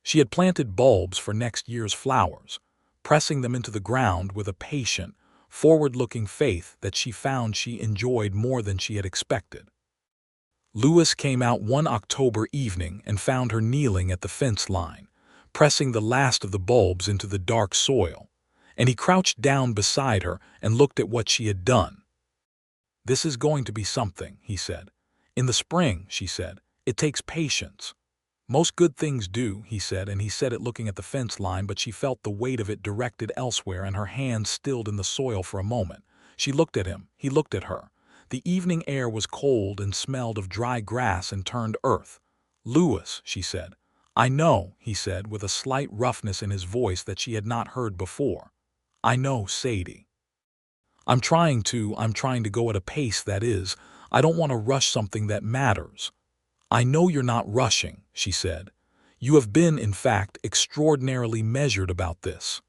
She had planted bulbs for next year's flowers, pressing them into the ground with a patient, forward-looking faith that she found she enjoyed more than she had expected. Louis came out one October evening and found her kneeling at the fence line, pressing the last of the bulbs into the dark soil, and he crouched down beside her and looked at what she had done. "This is going to be something," he said. "In the spring," she said, "it takes patience." "Most good things do," he said, and he said it looking at the fence line, but she felt the weight of it directed elsewhere, and her hands stilled in the soil for a moment. She looked at him, he looked at her. The evening air was cold and smelled of dry grass and turned earth. "Louis," she said. "I know," he said, with a slight roughness in his voice that she had not heard before. "I know, Sadie. I'm trying to go at a pace that is, I don't want to rush something that matters." "I know you're not rushing," she said. "You have been, in fact, extraordinarily measured about this."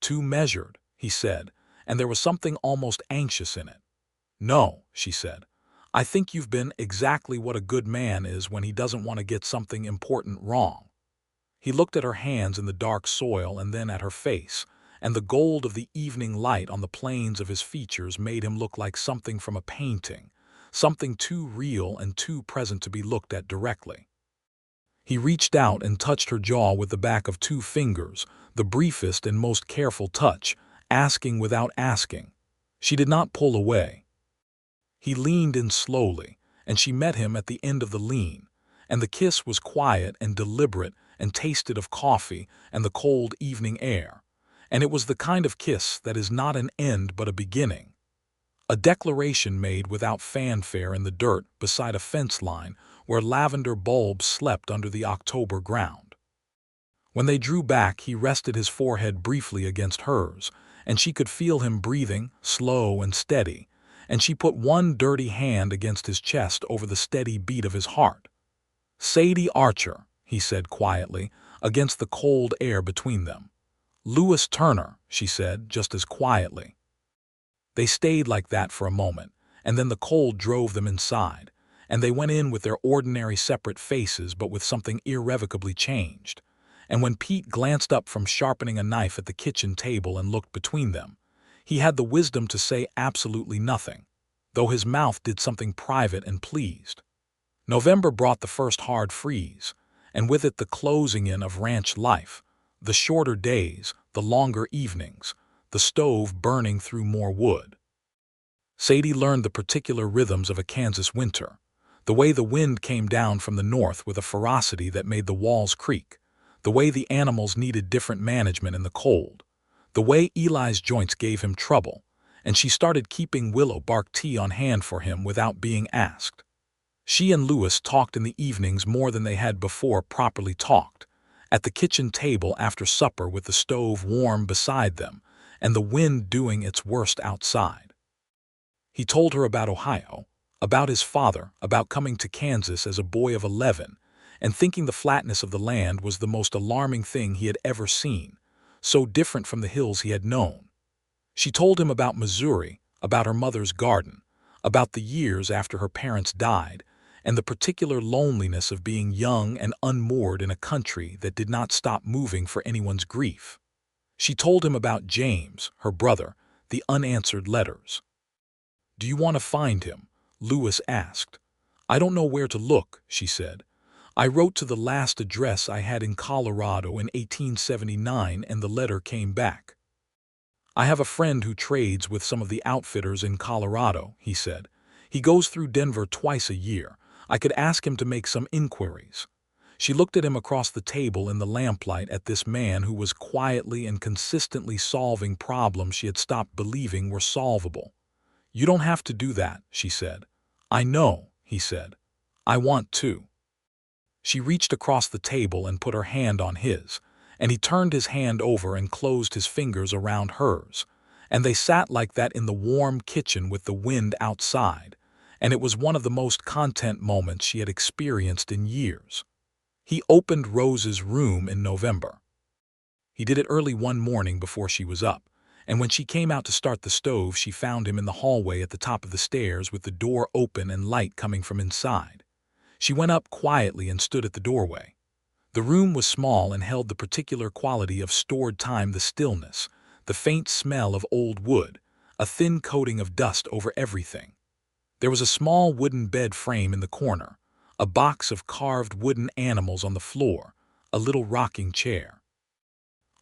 "Too measured," he said, and there was something almost anxious in it. "No," she said. "I think you've been exactly what a good man is when he doesn't want to get something important wrong." He looked at her hands in the dark soil and then at her face, and the gold of the evening light on the planes of his features made him look like something from a painting, something too real and too present to be looked at directly. He reached out and touched her jaw with the back of 2 fingers, the briefest and most careful touch, asking without asking. She did not pull away. He leaned in slowly, and she met him at the end of the lean, and the kiss was quiet and deliberate and tasted of coffee and the cold evening air, and it was the kind of kiss that is not an end but a beginning. A declaration made without fanfare in the dirt beside a fence line where lavender bulbs slept under the October ground. When they drew back, he rested his forehead briefly against hers, and she could feel him breathing, slow and steady, and she put one dirty hand against his chest over the steady beat of his heart. "Sadie Archer," he said quietly, against the cold air between them. "Louis Turner," she said, just as quietly. They stayed like that for a moment, and then the cold drove them inside, and they went in with their ordinary separate faces but with something irrevocably changed. And when Pete glanced up from sharpening a knife at the kitchen table and looked between them, he had the wisdom to say absolutely nothing, though his mouth did something private and pleased. November brought the first hard freeze, and with it the closing in of ranch life, the shorter days, the longer evenings, the stove burning through more wood. Sadie learned the particular rhythms of a Kansas winter, the way the wind came down from the north with a ferocity that made the walls creak, the way the animals needed different management in the cold, the way Eli's joints gave him trouble, and she started keeping willow bark tea on hand for him without being asked. She and Lewis talked in the evenings more than they had before properly talked, at the kitchen table after supper with the stove warm beside them and the wind doing its worst outside. He told her about Ohio, about his father, about coming to Kansas as a boy of 11, and thinking the flatness of the land was the most alarming thing he had ever seen, so different from the hills he had known. She told him about Missouri, about her mother's garden, about the years after her parents died, and the particular loneliness of being young and unmoored in a country that did not stop moving for anyone's grief. She told him about James, her brother, the unanswered letters. "Do you want to find him?" Lewis asked. "I don't know where to look," she said. "I wrote to the last address I had in Colorado in 1879 and the letter came back." "I have a friend who trades with some of the outfitters in Colorado," he said. "He goes through Denver twice a year. I could ask him to make some inquiries." She looked at him across the table in the lamplight, at this man who was quietly and consistently solving problems she had stopped believing were solvable. "You don't have to do that," she said. "I know," he said. "I want to." She reached across the table and put her hand on his, and he turned his hand over and closed his fingers around hers, and they sat like that in the warm kitchen with the wind outside, and it was one of the most content moments she had experienced in years. He opened Rose's room in November. He did it early one morning before she was up, and when she came out to start the stove she found him in the hallway at the top of the stairs with the door open and light coming from inside. She went up quietly and stood at the doorway. The room was small and held the particular quality of stored time, the stillness, the faint smell of old wood, a thin coating of dust over everything. There was a small wooden bed frame in the corner, a box of carved wooden animals on the floor, a little rocking chair.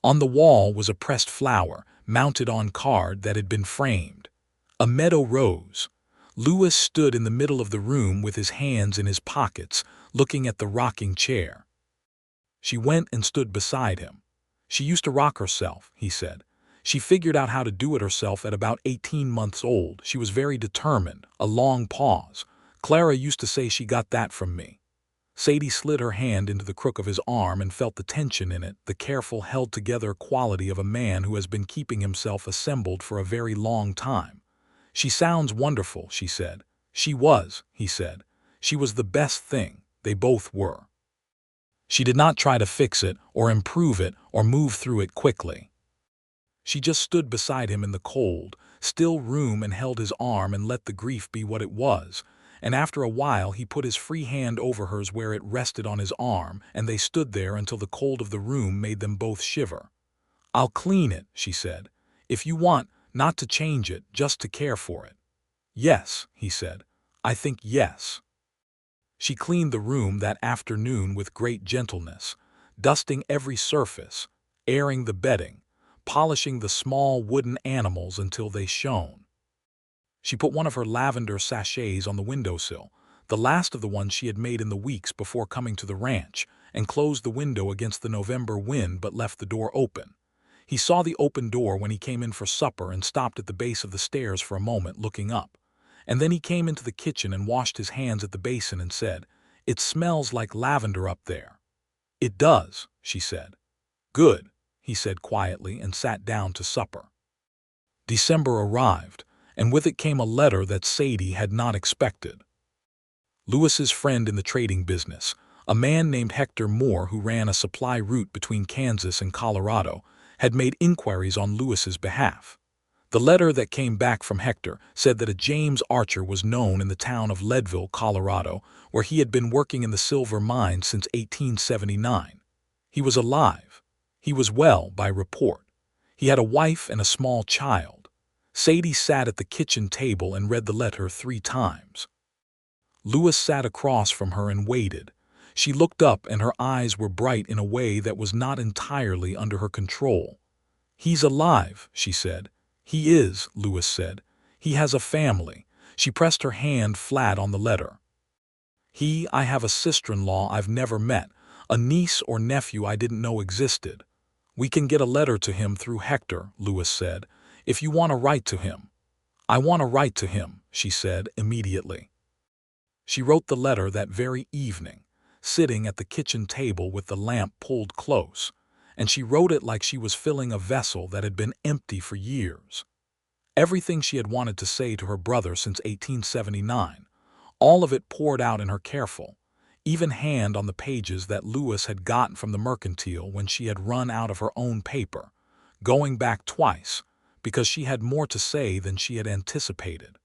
On the wall was a pressed flower, mounted on card that had been framed. A meadow rose. Lewis stood in the middle of the room with his hands in his pockets, looking at the rocking chair. She went and stood beside him. "She used to rock herself," he said. "She figured out how to do it herself at about 18 months old. She was very determined." A long pause. "Clara used to say she got that from me." Sadie slid her hand into the crook of his arm and felt the tension in it, the careful, held-together quality of a man who has been keeping himself assembled for a very long time. "She sounds wonderful," she said. "She was," he said. "She was the best thing. They both were." She did not try to fix it or improve it or move through it quickly. She just stood beside him in the cold, still room and held his arm and let the grief be what it was, and after a while he put his free hand over hers where it rested on his arm, and they stood there until the cold of the room made them both shiver. "I'll clean it," she said. "If you want, not to change it, just to care for it." "Yes," he said. "I think yes." She cleaned the room that afternoon with great gentleness, dusting every surface, airing the bedding, polishing the small wooden animals until they shone. She put one of her lavender sachets on the windowsill, the last of the ones she had made in the weeks before coming to the ranch, and closed the window against the November wind but left the door open. He saw the open door when he came in for supper and stopped at the base of the stairs for a moment, looking up. And then he came into the kitchen and washed his hands at the basin and said, "It smells like lavender up there." "It does," she said. "Good," he said quietly and sat down to supper. December arrived, and with it came a letter that Sadie had not expected. Lewis's friend in the trading business, a man named Hector Moore who ran a supply route between Kansas and Colorado, had made inquiries on Lewis's behalf. The letter that came back from Hector said that a James Archer was known in the town of Leadville, Colorado, where he had been working in the silver mine since 1879. He was alive. He was well, by report. He had a wife and a small child. Sadie sat at the kitchen table and read the letter 3 times. Lewis sat across from her and waited. She looked up and her eyes were bright in a way that was not entirely under her control. "He's alive," she said. "He is," Lewis said. "He has a family." She pressed her hand flat on the letter. I have a sister-in-law I've never met, a niece or nephew I didn't know existed. We can get a letter to him through Hector," Lewis said, "if you want to write to him." "I want to write to him," she said immediately. She wrote the letter that very evening, sitting at the kitchen table with the lamp pulled close, and she wrote it like she was filling a vessel that had been empty for years. Everything she had wanted to say to her brother since 1879, all of it poured out in her careful, even hand on the pages that Lewis had gotten from the mercantile when she had run out of her own paper, going back twice, because she had more to say than she had anticipated.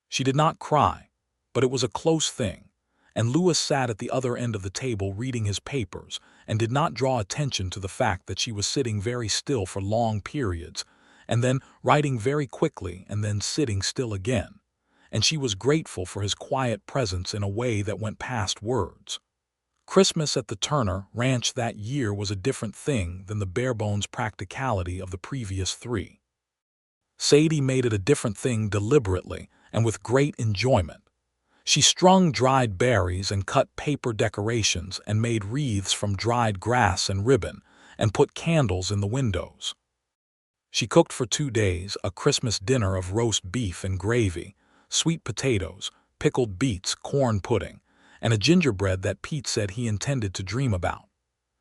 She did not cry, but it was a close thing, and Lewis sat at the other end of the table reading his papers and did not draw attention to the fact that she was sitting very still for long periods, and then writing very quickly and then sitting still again, and she was grateful for his quiet presence in a way that went past words. Christmas at the Turner Ranch that year was a different thing than the bare-bones practicality of the previous three. Sadie made it a different thing deliberately and with great enjoyment. She strung dried berries and cut paper decorations and made wreaths from dried grass and ribbon and put candles in the windows. She cooked for 2 days a Christmas dinner of roast beef and gravy, sweet potatoes, pickled beets, corn pudding, and a gingerbread that Pete said he intended to dream about.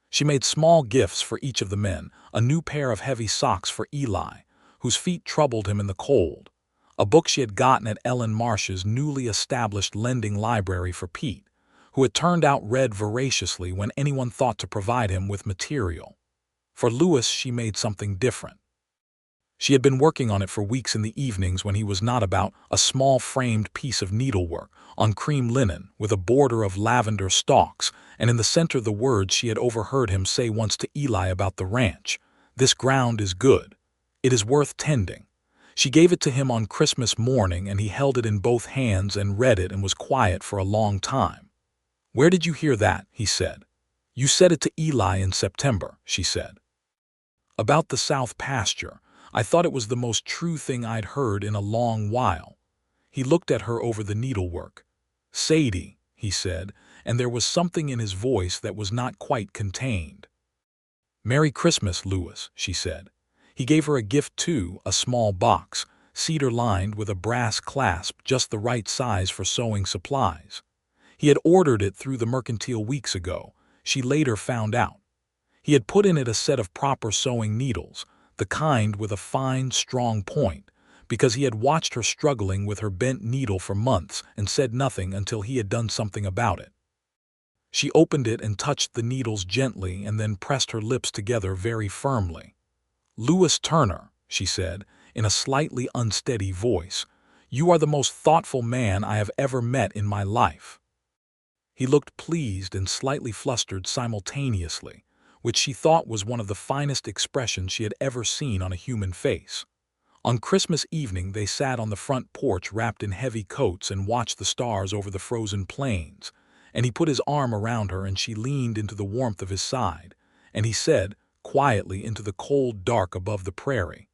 She made small gifts for each of the men, a new pair of heavy socks for Eli, whose feet troubled him in the cold, a book she had gotten at Ellen Marsh's newly established lending library for Pete, who had turned out read voraciously when anyone thought to provide him with material. For Lewis she made something different. She had been working on it for weeks in the evenings when he was not about, a small framed piece of needlework on cream linen with a border of lavender stalks, and in the center the words she had overheard him say once to Eli about the ranch: "This ground is good. It is worth tending." She gave it to him on Christmas morning, and he held it in both hands and read it and was quiet for a long time. "Where did you hear that?" he said. "You said it to Eli in September," she said. "About the south pasture. I thought it was the most true thing I'd heard in a long while." He looked at her over the needlework. "Sadie," he said, and there was something in his voice that was not quite contained. "Merry Christmas, Lewis," she said. He gave her a gift too, a small box, cedar-lined with a brass clasp just the right size for sewing supplies. He had ordered it through the mercantile weeks ago, she later found out. He had put in it a set of proper sewing needles, the kind with a fine, strong point, because he had watched her struggling with her bent needle for months and said nothing until he had done something about it. She opened it and touched the needles gently and then pressed her lips together very firmly. "Lewis Turner," she said, in a slightly unsteady voice, "you are the most thoughtful man I have ever met in my life." He looked pleased and slightly flustered simultaneously, which she thought was one of the finest expressions she had ever seen on a human face. On Christmas evening they sat on the front porch wrapped in heavy coats and watched the stars over the frozen plains, and he put his arm around her and she leaned into the warmth of his side, and he said, quietly into the cold dark above the prairie,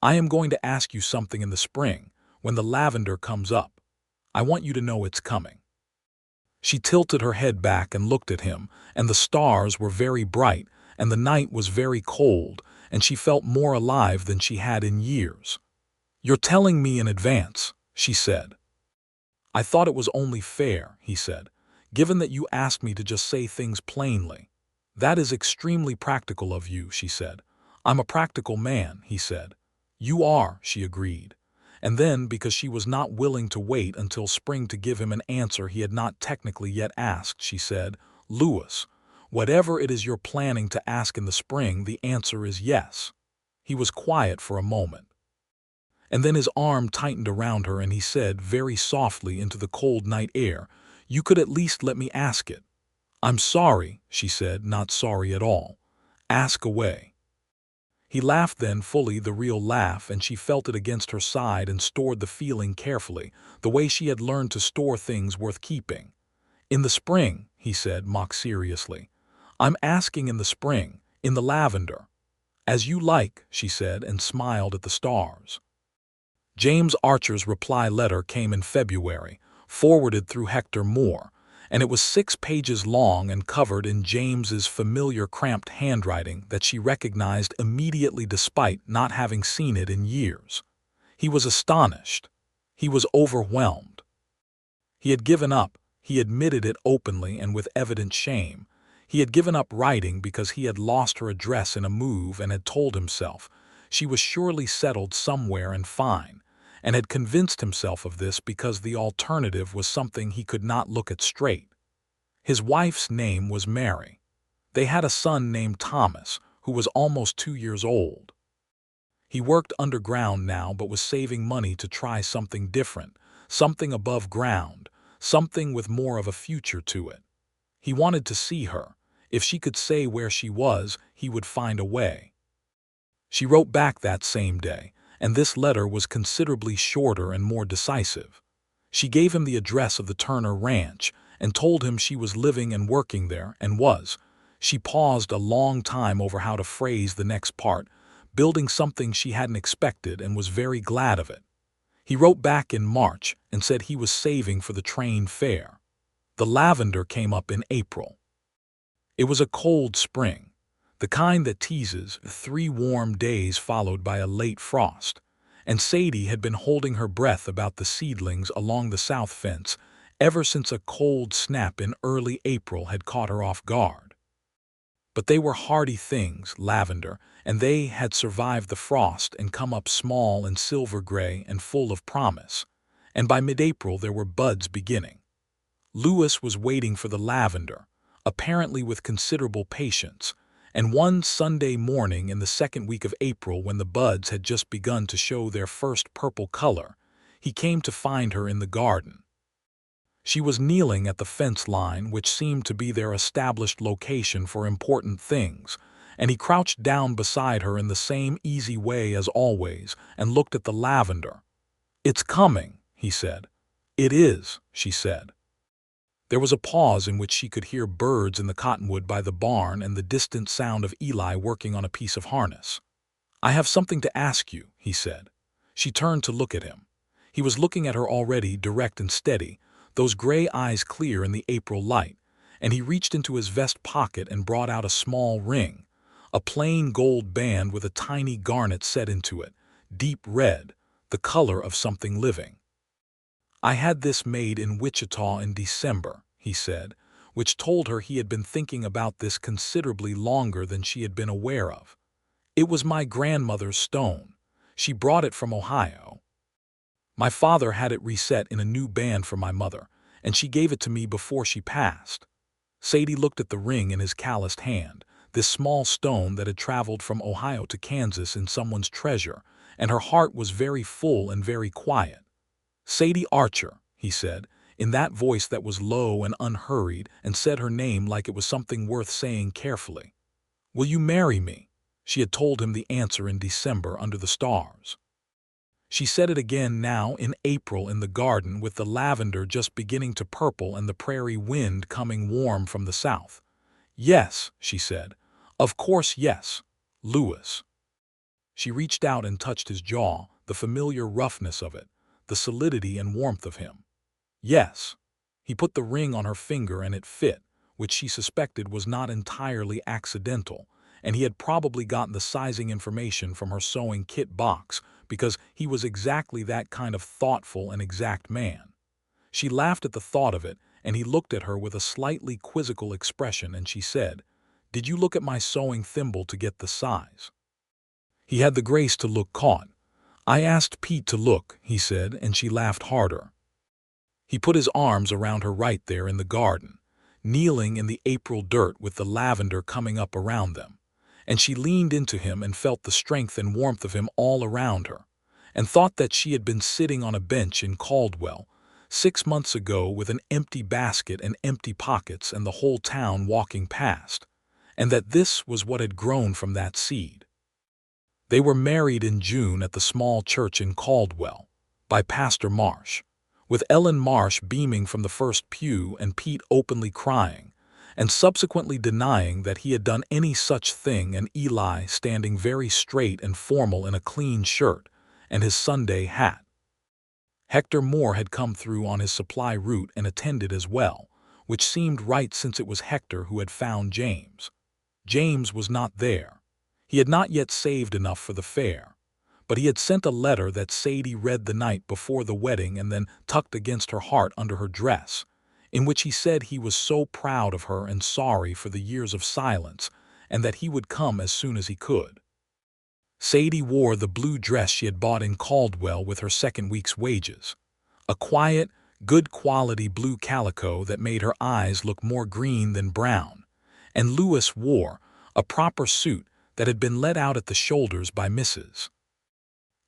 "I am going to ask you something in the spring, when the lavender comes up. I want you to know it's coming." She tilted her head back and looked at him, and the stars were very bright, and the night was very cold, and she felt more alive than she had in years. "You're telling me in advance," she said. "I thought it was only fair," he said, "given that you asked me to just say things plainly." "That is extremely practical of you," she said. "I'm a practical man," he said. "You are," she agreed. And then, because she was not willing to wait until spring to give him an answer he had not technically yet asked, she said, "Lewis, whatever it is you're planning to ask in the spring, the answer is yes." He was quiet for a moment. And then his arm tightened around her and he said very softly into the cold night air, "You could at least let me ask it." "I'm sorry," she said, "not sorry at all. Ask away." He laughed then, fully the real laugh, and she felt it against her side and stored the feeling carefully, the way she had learned to store things worth keeping. "In the spring," he said mock seriously. "I'm asking in the spring, in the lavender." "As you like," she said, and smiled at the stars. James Archer's reply letter came in February, forwarded through Hector Moore, and it was 6 pages long and covered in James's familiar cramped handwriting that she recognized immediately despite not having seen it in years. He was astonished. He was overwhelmed. He had given up. He admitted it openly and with evident shame. He had given up writing because he had lost her address in a move and had told himself she was surely settled somewhere and fine, and had convinced himself of this because the alternative was something he could not look at straight. His wife's name was Mary. They had a son named Thomas, who was almost 2 years old. He worked underground now but was saving money to try something different, something above ground, something with more of a future to it. He wanted to see her. If she could say where she was, he would find a way. She wrote back that same day, and this letter was considerably shorter and more decisive. She gave him the address of the Turner Ranch and told him she was living and working there and was. She paused a long time over how to phrase the next part, building something she hadn't expected, and was very glad of it. He wrote back in March and said he was saving for the train fare. The lavender came up in April. It was a cold spring, the kind that teases, 3 warm days followed by a late frost, and Sadie had been holding her breath about the seedlings along the south fence ever since a cold snap in early April had caught her off guard. But they were hardy things, lavender, and they had survived the frost and come up small and silver gray and full of promise, and by mid-April there were buds beginning. Lewis was waiting for the lavender, apparently with considerable patience, and one Sunday morning in the second week of April, when the buds had just begun to show their first purple color, he came to find her in the garden. She was kneeling at the fence line, which seemed to be their established location for important things, and he crouched down beside her in the same easy way as always and looked at the lavender. "It's coming," he said. "It is," she said. There was a pause in which she could hear birds in the cottonwood by the barn and the distant sound of Eli working on a piece of harness. "I have something to ask you," he said. She turned to look at him. He was looking at her already, direct and steady, those gray eyes clear in the April light, and he reached into his vest pocket and brought out a small ring, a plain gold band with a tiny garnet set into it, deep red, the color of something living. "I had this made in Wichita in December," he said, which told her he had been thinking about this considerably longer than she had been aware of. "It was my grandmother's stone. She brought it from Ohio. My father had it reset in a new band for my mother, and she gave it to me before she passed." Sadie looked at the ring in his calloused hand, this small stone that had traveled from Ohio to Kansas in someone's treasure, and her heart was very full and very quiet. "Sadie Archer," he said, in that voice that was low and unhurried, and said her name like it was something worth saying carefully. "Will you marry me?" She had told him the answer in December under the stars. She said it again now in April in the garden, with the lavender just beginning to purple and the prairie wind coming warm from the south. "Yes," she said. "Of course, yes, Lewis." She reached out and touched his jaw, the familiar roughness of it, the solidity and warmth of him. "Yes." He put the ring on her finger and it fit, which she suspected was not entirely accidental, and he had probably gotten the sizing information from her sewing kit box, because he was exactly that kind of thoughtful and exact man. She laughed at the thought of it, and he looked at her with a slightly quizzical expression, and she said, "Did you look at my sewing thimble to get the size?" He had the grace to look caught. "I asked Pete to look," he said, and she laughed harder. He put his arms around her right there in the garden, kneeling in the April dirt with the lavender coming up around them, and she leaned into him and felt the strength and warmth of him all around her, and thought that she had been sitting on a bench in Caldwell 6 months ago with an empty basket and empty pockets and the whole town walking past, and that this was what had grown from that seed. They were married in June at the small church in Caldwell, by Pastor Marsh, with Ellen Marsh beaming from the first pew and Pete openly crying, and subsequently denying that he had done any such thing, and Eli standing very straight and formal in a clean shirt and his Sunday hat. Hector Moore had come through on his supply route and attended as well, which seemed right since it was Hector who had found James. James was not there. He had not yet saved enough for the fare, but he had sent a letter that Sadie read the night before the wedding and then tucked against her heart under her dress, in which he said he was so proud of her and sorry for the years of silence, and that he would come as soon as he could. Sadie wore the blue dress she had bought in Caldwell with her second week's wages, a quiet, good-quality blue calico that made her eyes look more green than brown, and Lewis wore a proper suit that had been let out at the shoulders by Mrs.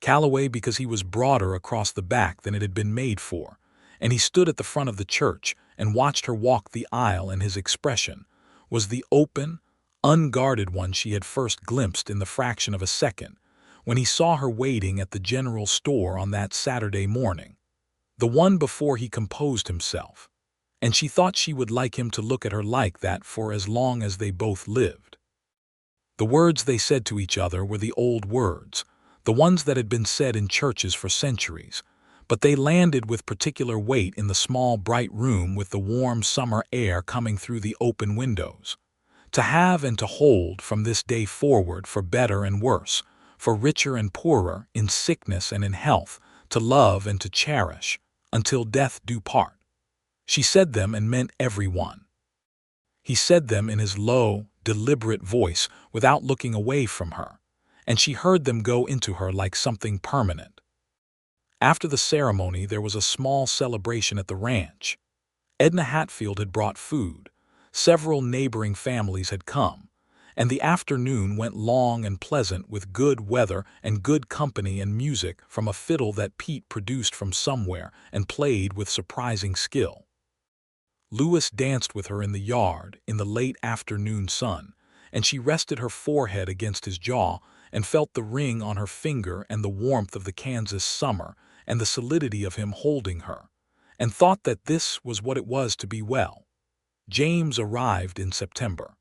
Calloway because he was broader across the back than it had been made for, and he stood at the front of the church and watched her walk the aisle, and his expression was the open, unguarded one she had first glimpsed in the fraction of a second when he saw her waiting at the general store on that Saturday morning, the one before he composed himself, and she thought she would like him to look at her like that for as long as they both lived. The words they said to each other were the old words, the ones that had been said in churches for centuries, but they landed with particular weight in the small, bright room with the warm summer air coming through the open windows. To have and to hold from this day forward, for better and worse, for richer and poorer, in sickness and in health, to love and to cherish, until death do part. She said them and meant every one. He said them in his low, deliberate voice without looking away from her, and she heard them go into her like something permanent. After the ceremony there was a small celebration at the ranch. Edna Hatfield had brought food. Several neighboring families had come, and the afternoon went long and pleasant with good weather and good company and music from a fiddle that Pete produced from somewhere and played with surprising skill. Lewis danced with her in the yard in the late afternoon sun, and she rested her forehead against his jaw and felt the ring on her finger and the warmth of the Kansas summer and the solidity of him holding her, and thought that this was what it was to be well. James arrived in September.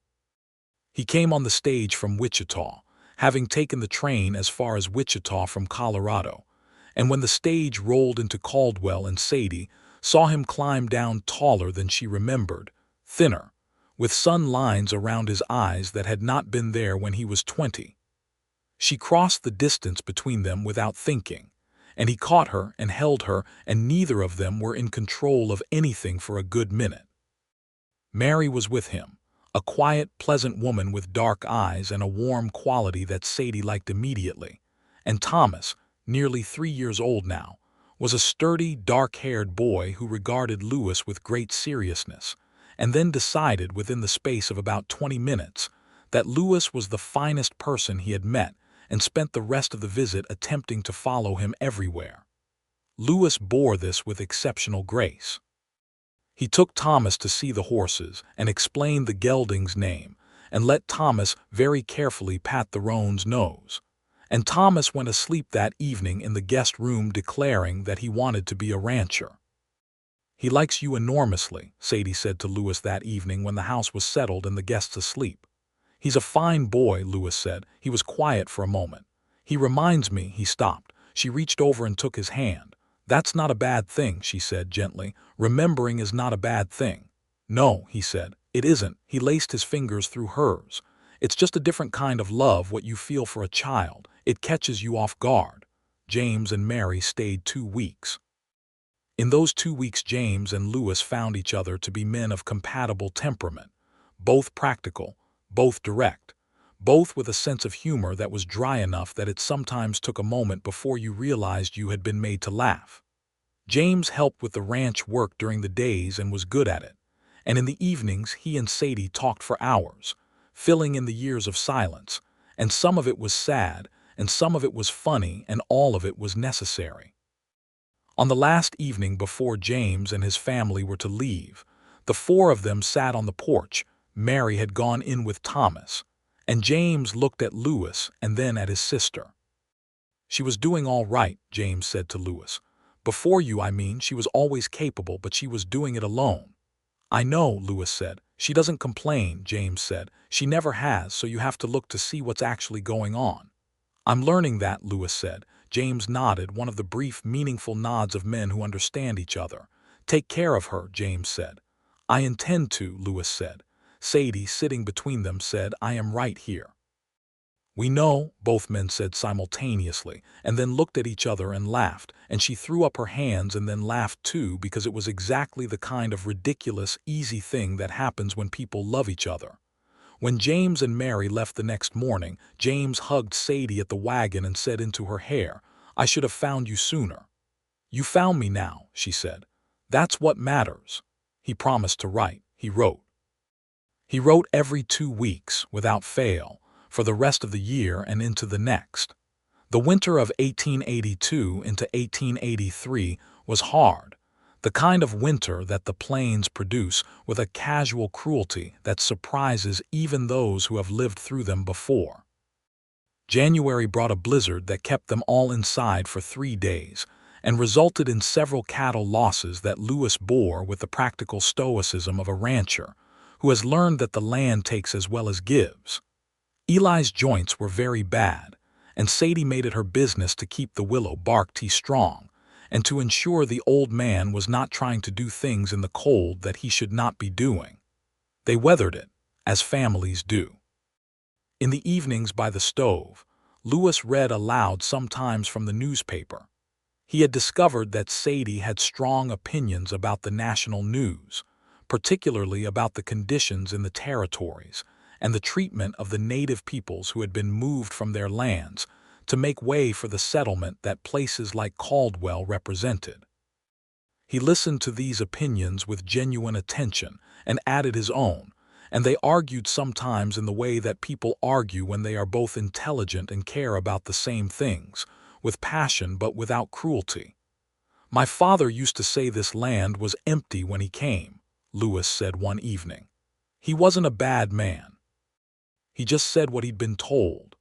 He came on the stage from Wichita, having taken the train as far as Wichita from Colorado, and when the stage rolled into Caldwell and Sadie saw him climb down taller than she remembered, thinner, with sun lines around his eyes that had not been there when he was 20. She crossed the distance between them without thinking, and he caught her and held her, and neither of them were in control of anything for a good minute. Mary was with him, a quiet, pleasant woman with dark eyes and a warm quality that Sadie liked immediately, and Thomas, nearly 3 years old now, was a sturdy, dark-haired boy who regarded Lewis with great seriousness, and then decided within the space of about 20 minutes that Lewis was the finest person he had met, and spent the rest of the visit attempting to follow him everywhere. Lewis bore this with exceptional grace. He took Thomas to see the horses and explained the gelding's name, and let Thomas very carefully pat the roan's nose. And Thomas went asleep that evening in the guest room, declaring that he wanted to be a rancher. "He likes you enormously," Sadie said to Lewis that evening when the house was settled and the guests asleep. "He's a fine boy," Lewis said. He was quiet for a moment. "He reminds me—" He stopped. She reached over and took his hand. "That's not a bad thing," she said gently. "Remembering is not a bad thing." "No," he said, "it isn't." He laced his fingers through hers. "It's just a different kind of love, what you feel for a child. It catches you off guard." James and Mary stayed 2 weeks. In those 2 weeks James and Lewis found each other to be men of compatible temperament, both practical, both direct, both with a sense of humor that was dry enough that it sometimes took a moment before you realized you had been made to laugh. James helped with the ranch work during the days and was good at it, and in the evenings he and Sadie talked for hours, filling in the years of silence, and some of it was sad, and some of it was funny, and all of it was necessary. On the last evening before James and his family were to leave, the 4 of them sat on the porch. Mary had gone in with Thomas, and James looked at Lewis and then at his sister. "She was doing all right," James said to Lewis. "Before you, I mean. She was always capable, but she was doing it alone." "I know," Lewis said. She doesn't complain, James said. She never has, so you have to look to see what's actually going on. I'm learning that, Lewis said. James nodded, one of the brief, meaningful nods of men who understand each other. Take care of her, James said. I intend to, Lewis said. Sadie, sitting between them, said, I am right here. We know, both men said simultaneously, and then looked at each other and laughed, and she threw up her hands and then laughed too, because it was exactly the kind of ridiculous, easy thing that happens when people love each other. When James and Mary left the next morning, James hugged Sadie at the wagon and said into her hair, I should have found you sooner. You found me now, she said. That's what matters. He promised to write. He wrote. He wrote every 2 weeks, without fail, for the rest of the year and into the next. The winter of 1882 into 1883 was hard, the kind of winter that the plains produce with a casual cruelty that surprises even those who have lived through them before. January brought a blizzard that kept them all inside for 3 days and resulted in several cattle losses that Lewis bore with the practical stoicism of a rancher who has learned that the land takes as well as gives. Eli's joints were very bad, and Sadie made it her business to keep the willow bark tea strong and to ensure the old man was not trying to do things in the cold that he should not be doing. They weathered it, as families do. In the evenings by the stove, Lewis read aloud sometimes from the newspaper. He had discovered that Sadie had strong opinions about the national news, particularly about the conditions in the territories and the treatment of the native peoples who had been moved from their lands to make way for the settlement that places like Caldwell represented. He listened to these opinions with genuine attention and added his own, and they argued sometimes in the way that people argue when they are both intelligent and care about the same things, with passion but without cruelty. My father used to say this land was empty when he came, Lewis said one evening. He wasn't a bad man. He just said what he'd been told.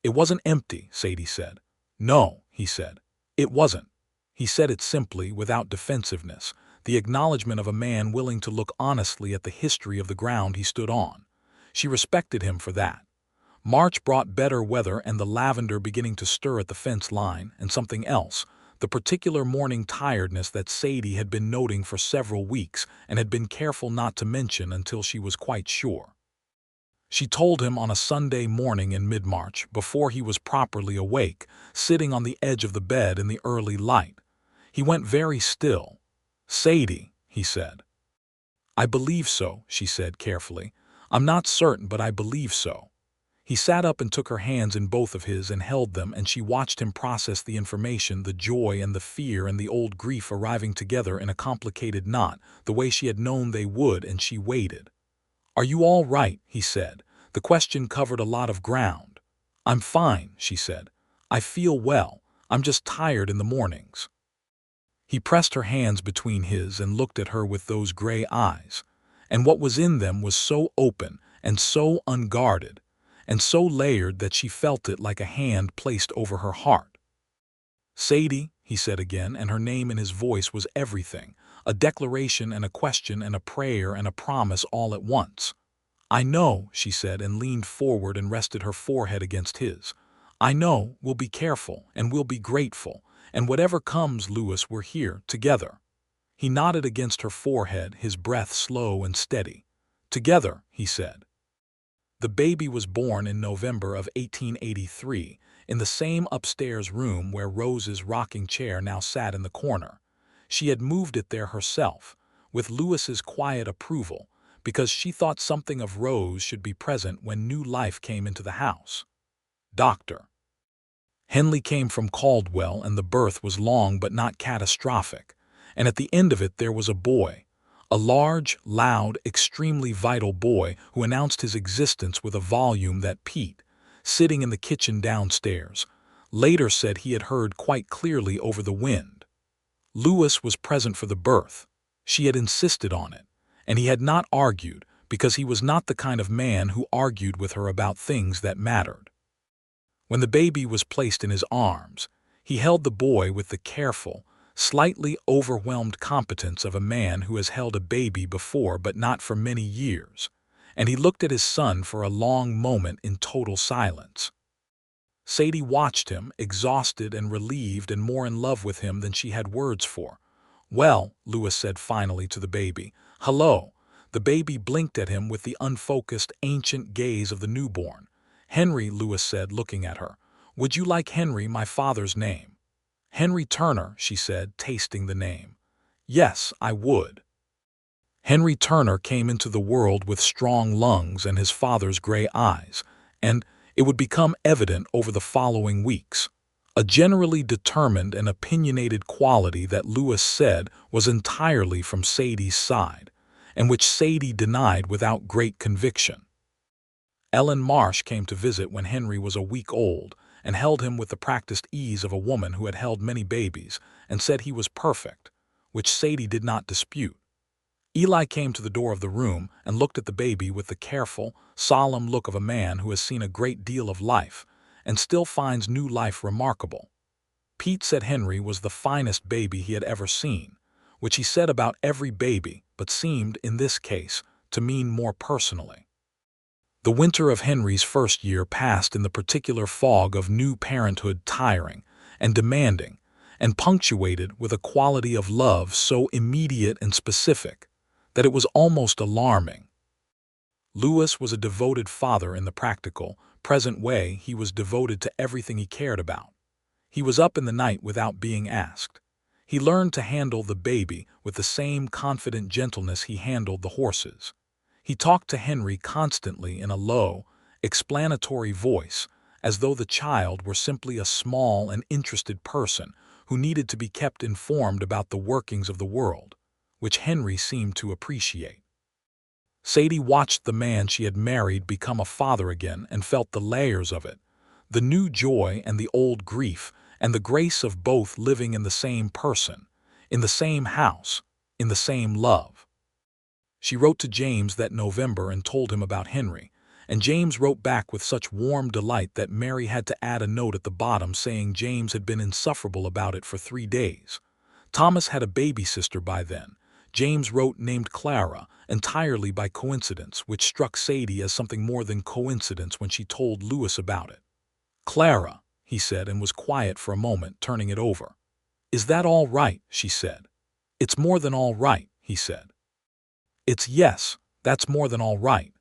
It wasn't empty, Sadie said. No, he said. It wasn't. He said it simply, without defensiveness, the acknowledgement of a man willing to look honestly at the history of the ground he stood on. She respected him for that. March brought better weather and the lavender beginning to stir at the fence line, and something else, the particular morning tiredness that Sadie had been noting for several weeks and had been careful not to mention until she was quite sure. She told him on a Sunday morning in mid-March, before he was properly awake, sitting on the edge of the bed in the early light. He went very still. Sadie, he said. I believe so, she said carefully. I'm not certain, but I believe so. He sat up and took her hands in both of his and held them, and she watched him process the information, the joy and the fear and the old grief arriving together in a complicated knot, the way she had known they would, and she waited. Are you all right? He said. The question covered a lot of ground. I'm fine, she said. I feel well. I'm just tired in the mornings. He pressed her hands between his and looked at her with those gray eyes, and what was in them was so open and so unguarded and so layered that she felt it like a hand placed over her heart. Sadie, he said again, and her name in his voice was everything, a declaration and a question and a prayer and a promise all at once. I know, she said, and leaned forward and rested her forehead against his. I know, we'll be careful, and we'll be grateful, and whatever comes, Lewis, we're here, together. He nodded against her forehead, his breath slow and steady. Together, he said. The baby was born in November of 1883, in the same upstairs room where Rose's rocking chair now sat in the corner. She had moved it there herself, with Lewis's quiet approval, because she thought something of Rose should be present when new life came into the house. Dr. Henley came from Caldwell, and the birth was long but not catastrophic, and at the end of it there was a boy, a large, loud, extremely vital boy who announced his existence with a volume that Pete, sitting in the kitchen downstairs, later said he had heard quite clearly over the wind. Lewis was present for the birth. She had insisted on it, and he had not argued because he was not the kind of man who argued with her about things that mattered. When the baby was placed in his arms, he held the boy with the careful, slightly overwhelmed competence of a man who has held a baby before but not for many years, and he looked at his son for a long moment in total silence. Sadie watched him, exhausted and relieved and more in love with him than she had words for. "Well," Lewis said finally to the baby. "Hello." The baby blinked at him with the unfocused, ancient gaze of the newborn. "Henry," Lewis said, looking at her. "Would you like Henry, my father's name?" "Henry Turner," she said, tasting the name. "Yes, I would." Henry Turner came into the world with strong lungs and his father's gray eyes, and it would become evident over the following weeks. A generally determined and opinionated quality that Lewis said was entirely from Sadie's side, and which Sadie denied without great conviction. Ellen Marsh came to visit when Henry was a week old and held him with the practiced ease of a woman who had held many babies and said he was perfect, which Sadie did not dispute. Eli came to the door of the room and looked at the baby with the careful, solemn look of a man who has seen a great deal of life and still finds new life remarkable. Pete said Henry was the finest baby he had ever seen, which he said about every baby but seemed, in this case, to mean more personally. The winter of Henry's first year passed in the particular fog of new parenthood, tiring and demanding, and punctuated with a quality of love so immediate and specific that it was almost alarming. Lewis was a devoted father in the practical, present way. He was devoted to everything he cared about. He was up in the night without being asked. He learned to handle the baby with the same confident gentleness he handled the horses. He talked to Henry constantly in a low, explanatory voice, as though the child were simply a small and interested person who needed to be kept informed about the workings of the world, which Henry seemed to appreciate. Sadie watched the man she had married become a father again and felt the layers of it, the new joy and the old grief, and the grace of both living in the same person, in the same house, in the same love. She wrote to James that November and told him about Henry, and James wrote back with such warm delight that Mary had to add a note at the bottom saying James had been insufferable about it for 3 days. Thomas had a baby sister by then, James wrote, named Clara, entirely by coincidence, which struck Sadie as something more than coincidence when she told Lewis about it. "Clara," he said, and was quiet for a moment, turning it over. "Is that all right?" she said. "It's more than all right," he said. Yes, that's more than all right."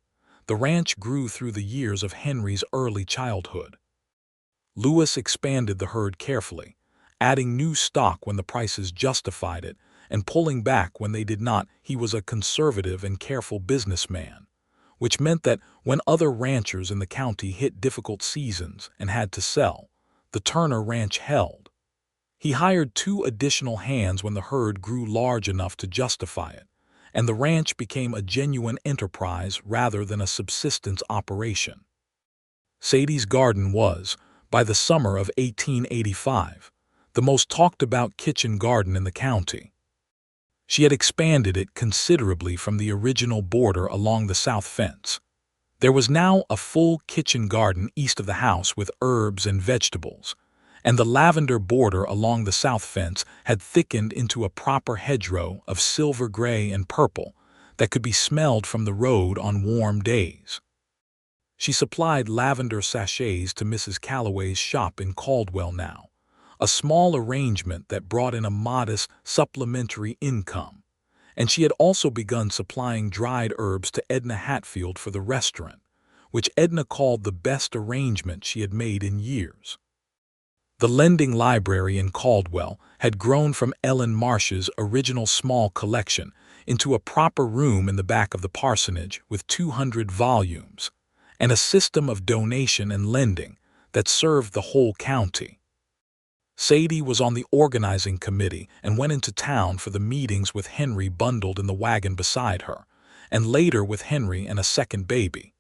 The ranch grew through the years of Henry's early childhood. Lewis expanded the herd carefully, adding new stock when the prices justified it and pulling back when they did not. He was a conservative and careful businessman, which meant that when other ranchers in the county hit difficult seasons and had to sell, the Turner Ranch held. He hired 2 additional hands when the herd grew large enough to justify it, and the ranch became a genuine enterprise rather than a subsistence operation. Sadie's garden was, by the summer of 1885, the most talked-about kitchen garden in the county. She had expanded it considerably from the original border along the south fence. There was now a full kitchen garden east of the house with herbs and vegetables, and the lavender border along the south fence had thickened into a proper hedgerow of silver gray and purple that could be smelled from the road on warm days. She supplied lavender sachets to Mrs. Calloway's shop in Caldwell now, a small arrangement that brought in a modest supplementary income, and she had also begun supplying dried herbs to Edna Hatfield for the restaurant, which Edna called the best arrangement she had made in years. The lending library in Caldwell had grown from Ellen Marsh's original small collection into a proper room in the back of the parsonage with 200 volumes, and a system of donation and lending that served the whole county. Sadie was on the organizing committee and went into town for the meetings with Henry bundled in the wagon beside her, and later with Henry and a second baby.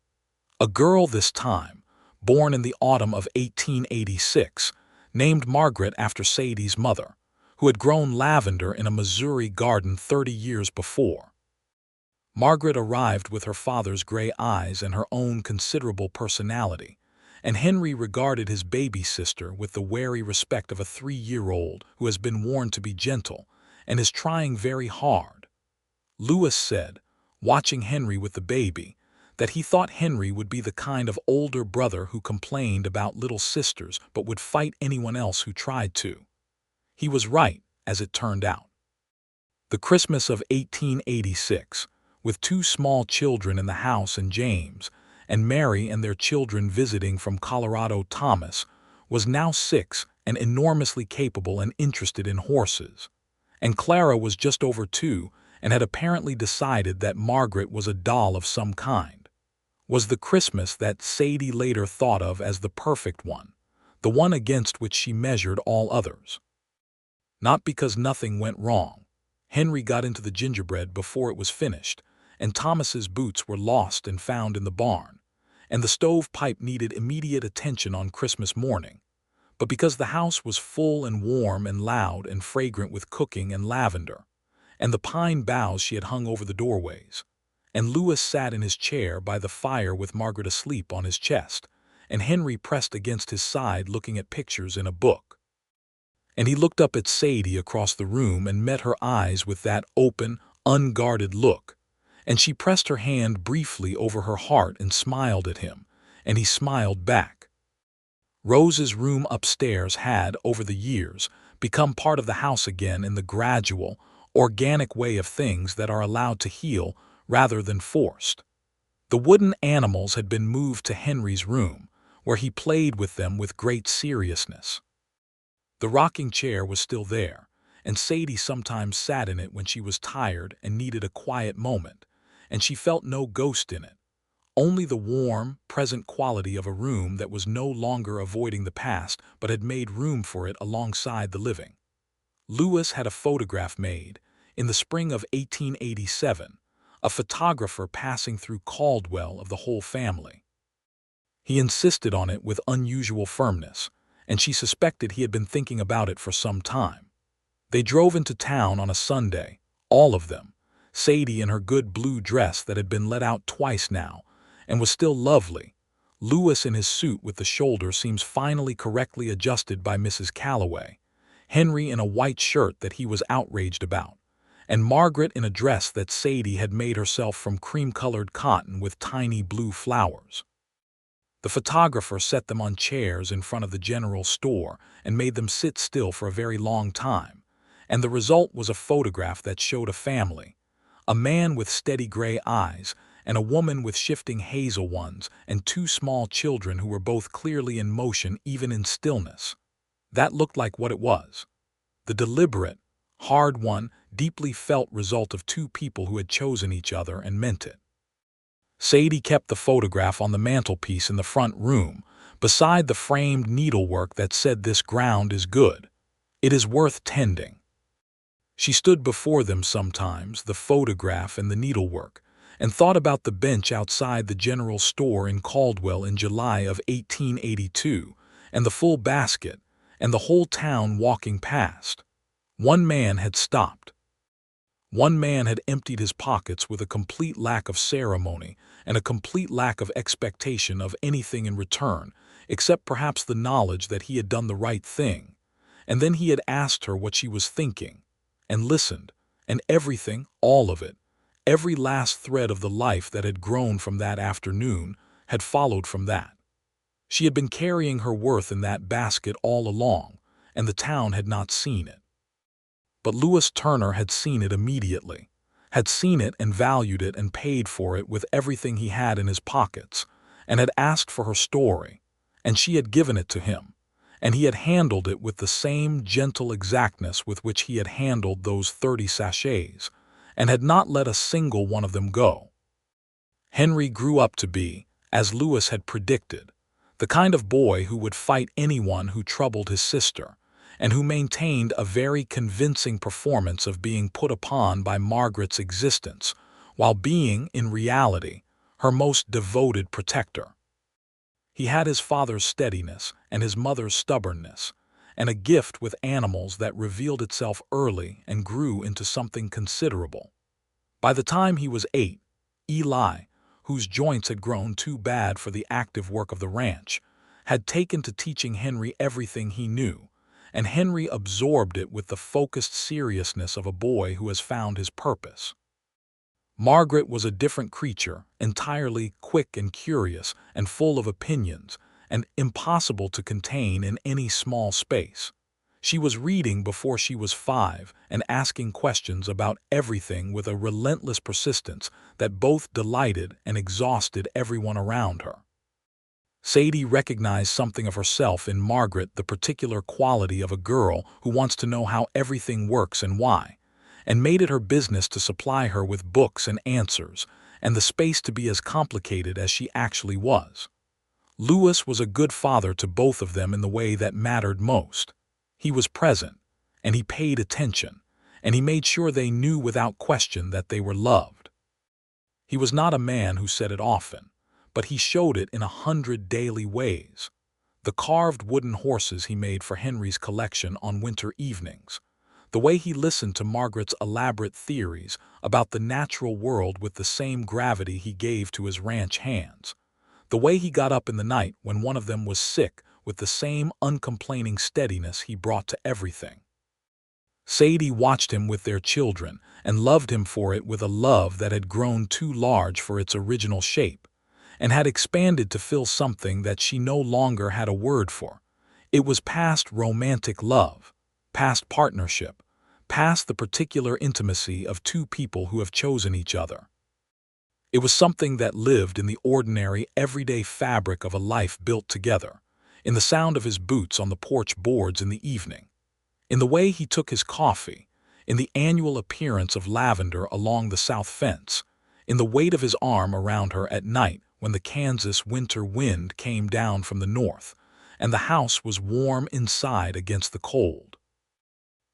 A girl this time, born in the autumn of 1886, named Margaret after Sadie's mother, who had grown lavender in a Missouri garden 30 years before. Margaret arrived with her father's gray eyes and her own considerable personality, and Henry regarded his baby sister with the wary respect of a 3-year-old who has been warned to be gentle and is trying very hard. Lewis said, watching Henry with the baby, that he thought Henry would be the kind of older brother who complained about little sisters but would fight anyone else who tried to. He was right, as it turned out. The Christmas of 1886, with 2 small children in the house and James, and Mary and their children visiting from Colorado, Thomas, was now 6 and enormously capable and interested in horses. And Clara was just over 2 and had apparently decided that Margaret was a doll of some kind. Was the Christmas that Sadie later thought of as the perfect one, the one against which she measured all others. Not because nothing went wrong. Henry got into the gingerbread before it was finished, and Thomas's boots were lost and found in the barn, and the stovepipe needed immediate attention on Christmas morning, but because the house was full and warm and loud and fragrant with cooking and lavender, and the pine boughs she had hung over the doorways, and Lewis sat in his chair by the fire with Margaret asleep on his chest, and Henry pressed against his side looking at pictures in a book. And he looked up at Sadie across the room and met her eyes with that open, unguarded look, and she pressed her hand briefly over her heart and smiled at him, and he smiled back. Rose's room upstairs had, over the years, become part of the house again in the gradual, organic way of things that are allowed to heal rather than forced. The wooden animals had been moved to Henry's room, where he played with them with great seriousness. The rocking chair was still there, and Sadie sometimes sat in it when she was tired and needed a quiet moment, and she felt no ghost in it, only the warm, present quality of a room that was no longer avoiding the past but had made room for it alongside the living. Lewis had a photograph made, in the spring of 1887, a photographer passing through Caldwell of the whole family. He insisted on it with unusual firmness, and she suspected he had been thinking about it for some time. They drove into town on a Sunday, all of them, Sadie in her good blue dress that had been let out twice now, and was still lovely. Lewis in his suit with the shoulder seams finally correctly adjusted by Mrs. Calloway, Henry in a white shirt that he was outraged about, and Margaret in a dress that Sadie had made herself from cream-colored cotton with tiny blue flowers. The photographer set them on chairs in front of the general store and made them sit still for a very long time, and the result was a photograph that showed a family, a man with steady gray eyes and a woman with shifting hazel ones and 2 small children who were both clearly in motion even in stillness. That looked like what it was. The deliberate, hard-won, deeply felt result of 2 people who had chosen each other and meant it. Sadie kept the photograph on the mantelpiece in the front room, beside the framed needlework that said, "This ground is good. It is worth tending." She stood before them sometimes, the photograph and the needlework, and thought about the bench outside the general store in Caldwell in July of 1882, and the full basket, and the whole town walking past. One man had stopped. One man had emptied his pockets with a complete lack of ceremony and a complete lack of expectation of anything in return, except perhaps the knowledge that he had done the right thing. And then he had asked her what she was thinking, and listened, and everything, all of it, every last thread of the life that had grown from that afternoon, had followed from that. She had been carrying her worth in that basket all along, and the town had not seen it. But Lewis Turner had seen it immediately, had seen it and valued it and paid for it with everything he had in his pockets, and had asked for her story, and she had given it to him, and he had handled it with the same gentle exactness with which he had handled those 30 sachets, and had not let a single one of them go. Henry grew up to be, as Lewis had predicted, the kind of boy who would fight anyone who troubled his sister, and who maintained a very convincing performance of being put upon by Margaret's existence, while being, in reality, her most devoted protector. He had his father's steadiness and his mother's stubbornness, and a gift with animals that revealed itself early and grew into something considerable. By the time he was 8, Eli, whose joints had grown too bad for the active work of the ranch, had taken to teaching Henry everything he knew, and Henry absorbed it with the focused seriousness of a boy who has found his purpose. Margaret was a different creature, entirely quick and curious and full of opinions, and impossible to contain in any small space. She was reading before she was 5 and asking questions about everything with a relentless persistence that both delighted and exhausted everyone around her. Sadie recognized something of herself in Margaret, the particular quality of a girl who wants to know how everything works and why, and made it her business to supply her with books and answers, and the space to be as complicated as she actually was. Lewis was a good father to both of them in the way that mattered most. He was present, and he paid attention, and he made sure they knew without question that they were loved. He was not a man who said it often, but he showed it in 100 daily ways. The carved wooden horses he made for Henry's collection on winter evenings, the way he listened to Margaret's elaborate theories about the natural world with the same gravity he gave to his ranch hands, the way he got up in the night when one of them was sick with the same uncomplaining steadiness he brought to everything. Sadie watched him with their children and loved him for it with a love that had grown too large for its original shape, and had expanded to fill something that she no longer had a word for. It was past romantic love, past partnership, past the particular intimacy of two people who have chosen each other. It was something that lived in the ordinary, everyday fabric of a life built together, in the sound of his boots on the porch boards in the evening, in the way he took his coffee, in the annual appearance of lavender along the south fence, in the weight of his arm around her at night when the Kansas winter wind came down from the north, and the house was warm inside against the cold.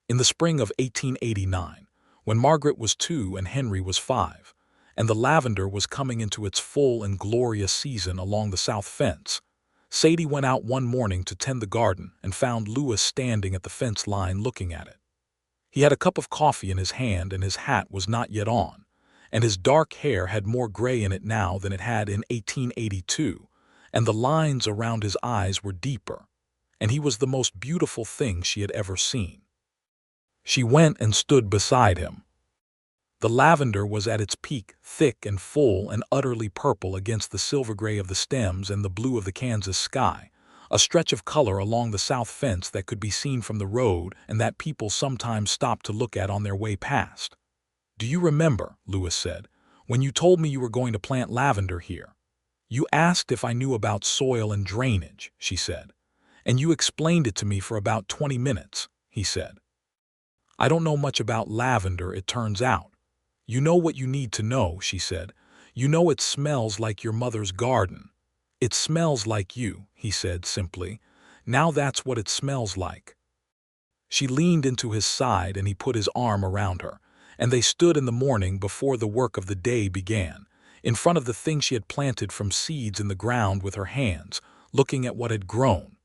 In the spring of 1889, when Margaret was 2 and Henry was 5, and the lavender was coming into its full and glorious season along the south fence, Sadie went out one morning to tend the garden and found Lewis standing at the fence line looking at it. He had a cup of coffee in his hand and his hat was not yet on, and his dark hair had more gray in it now than it had in 1882, and the lines around his eyes were deeper, and he was the most beautiful thing she had ever seen. She went and stood beside him. The lavender was at its peak, thick and full and utterly purple against the silver gray of the stems and the blue of the Kansas sky, a stretch of color along the south fence that could be seen from the road and that people sometimes stopped to look at on their way past. "Do you remember," Lewis said, "when you told me you were going to plant lavender here? You asked if I knew about soil and drainage," she said, "and you explained it to me for about 20 minutes, he said. "I don't know much about lavender, it turns out. You know what you need to know," she said. "You know it smells like your mother's garden." "It smells like you," he said simply. "Now that's what it smells like." She leaned into his side and he put his arm around her, and they stood in the morning before the work of the day began, in front of the thing she had planted from seeds in the ground with her hands, looking at what had grown.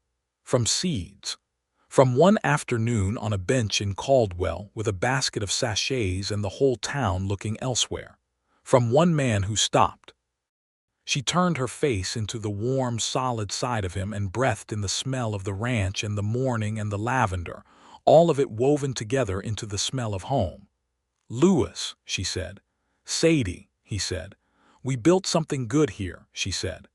From seeds. From one afternoon on a bench in Caldwell with a basket of sachets and the whole town looking elsewhere. From one man who stopped. She turned her face into the warm, solid side of him and breathed in the smell of the ranch and the morning and the lavender, all of it woven together into the smell of home. "Lewis," she said. "Sadie," he said. "We built something good here," she said.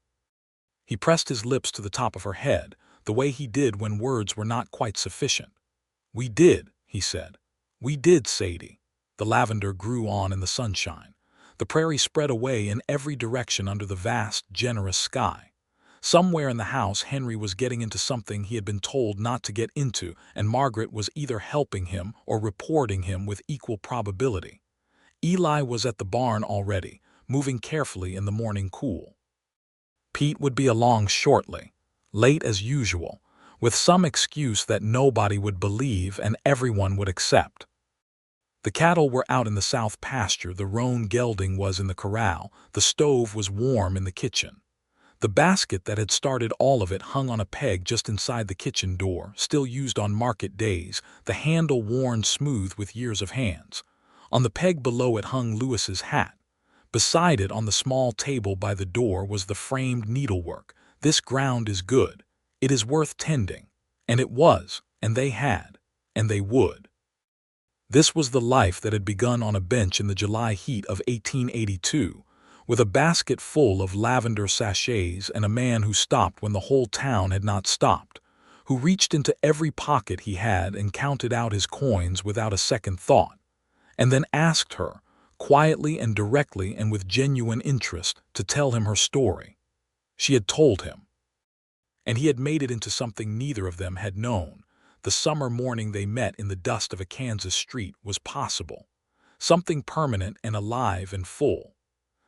He pressed his lips to the top of her head, the way he did when words were not quite sufficient. "We did," he said. "We did, Sadie." The lavender grew on in the sunshine. The prairie spread away in every direction under the vast, generous sky. Somewhere in the house Henry was getting into something he had been told not to get into, and Margaret was either helping him or reporting him with equal probability. Eli was at the barn already, moving carefully in the morning cool. Pete would be along shortly, late as usual, with some excuse that nobody would believe and everyone would accept. The cattle were out in the south pasture, the roan gelding was in the corral, the stove was warm in the kitchen. The basket that had started all of it hung on a peg just inside the kitchen door, still used on market days, the handle worn smooth with years of hands. On the peg below it hung Lewis's hat. Beside it on the small table by the door was the framed needlework. "This ground is good," It is worth tending. And it was, and they had, and they would. This was the life that had begun on a bench in the July heat of 1882, with a basket full of lavender sachets and a man who stopped when the whole town had not stopped, who reached into every pocket he had and counted out his coins without a second thought, and then asked her, quietly and directly and with genuine interest, to tell him her story. She had told him. And he had made it into something neither of them had known. The summer morning they met in the dust of a Kansas street was possible. Something permanent and alive and full.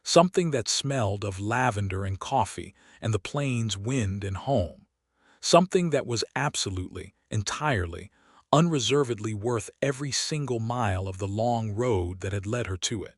Something that smelled of lavender and coffee and the plains wind and home. Something that was absolutely, entirely, unreservedly worth every single mile of the long road that had led her to it.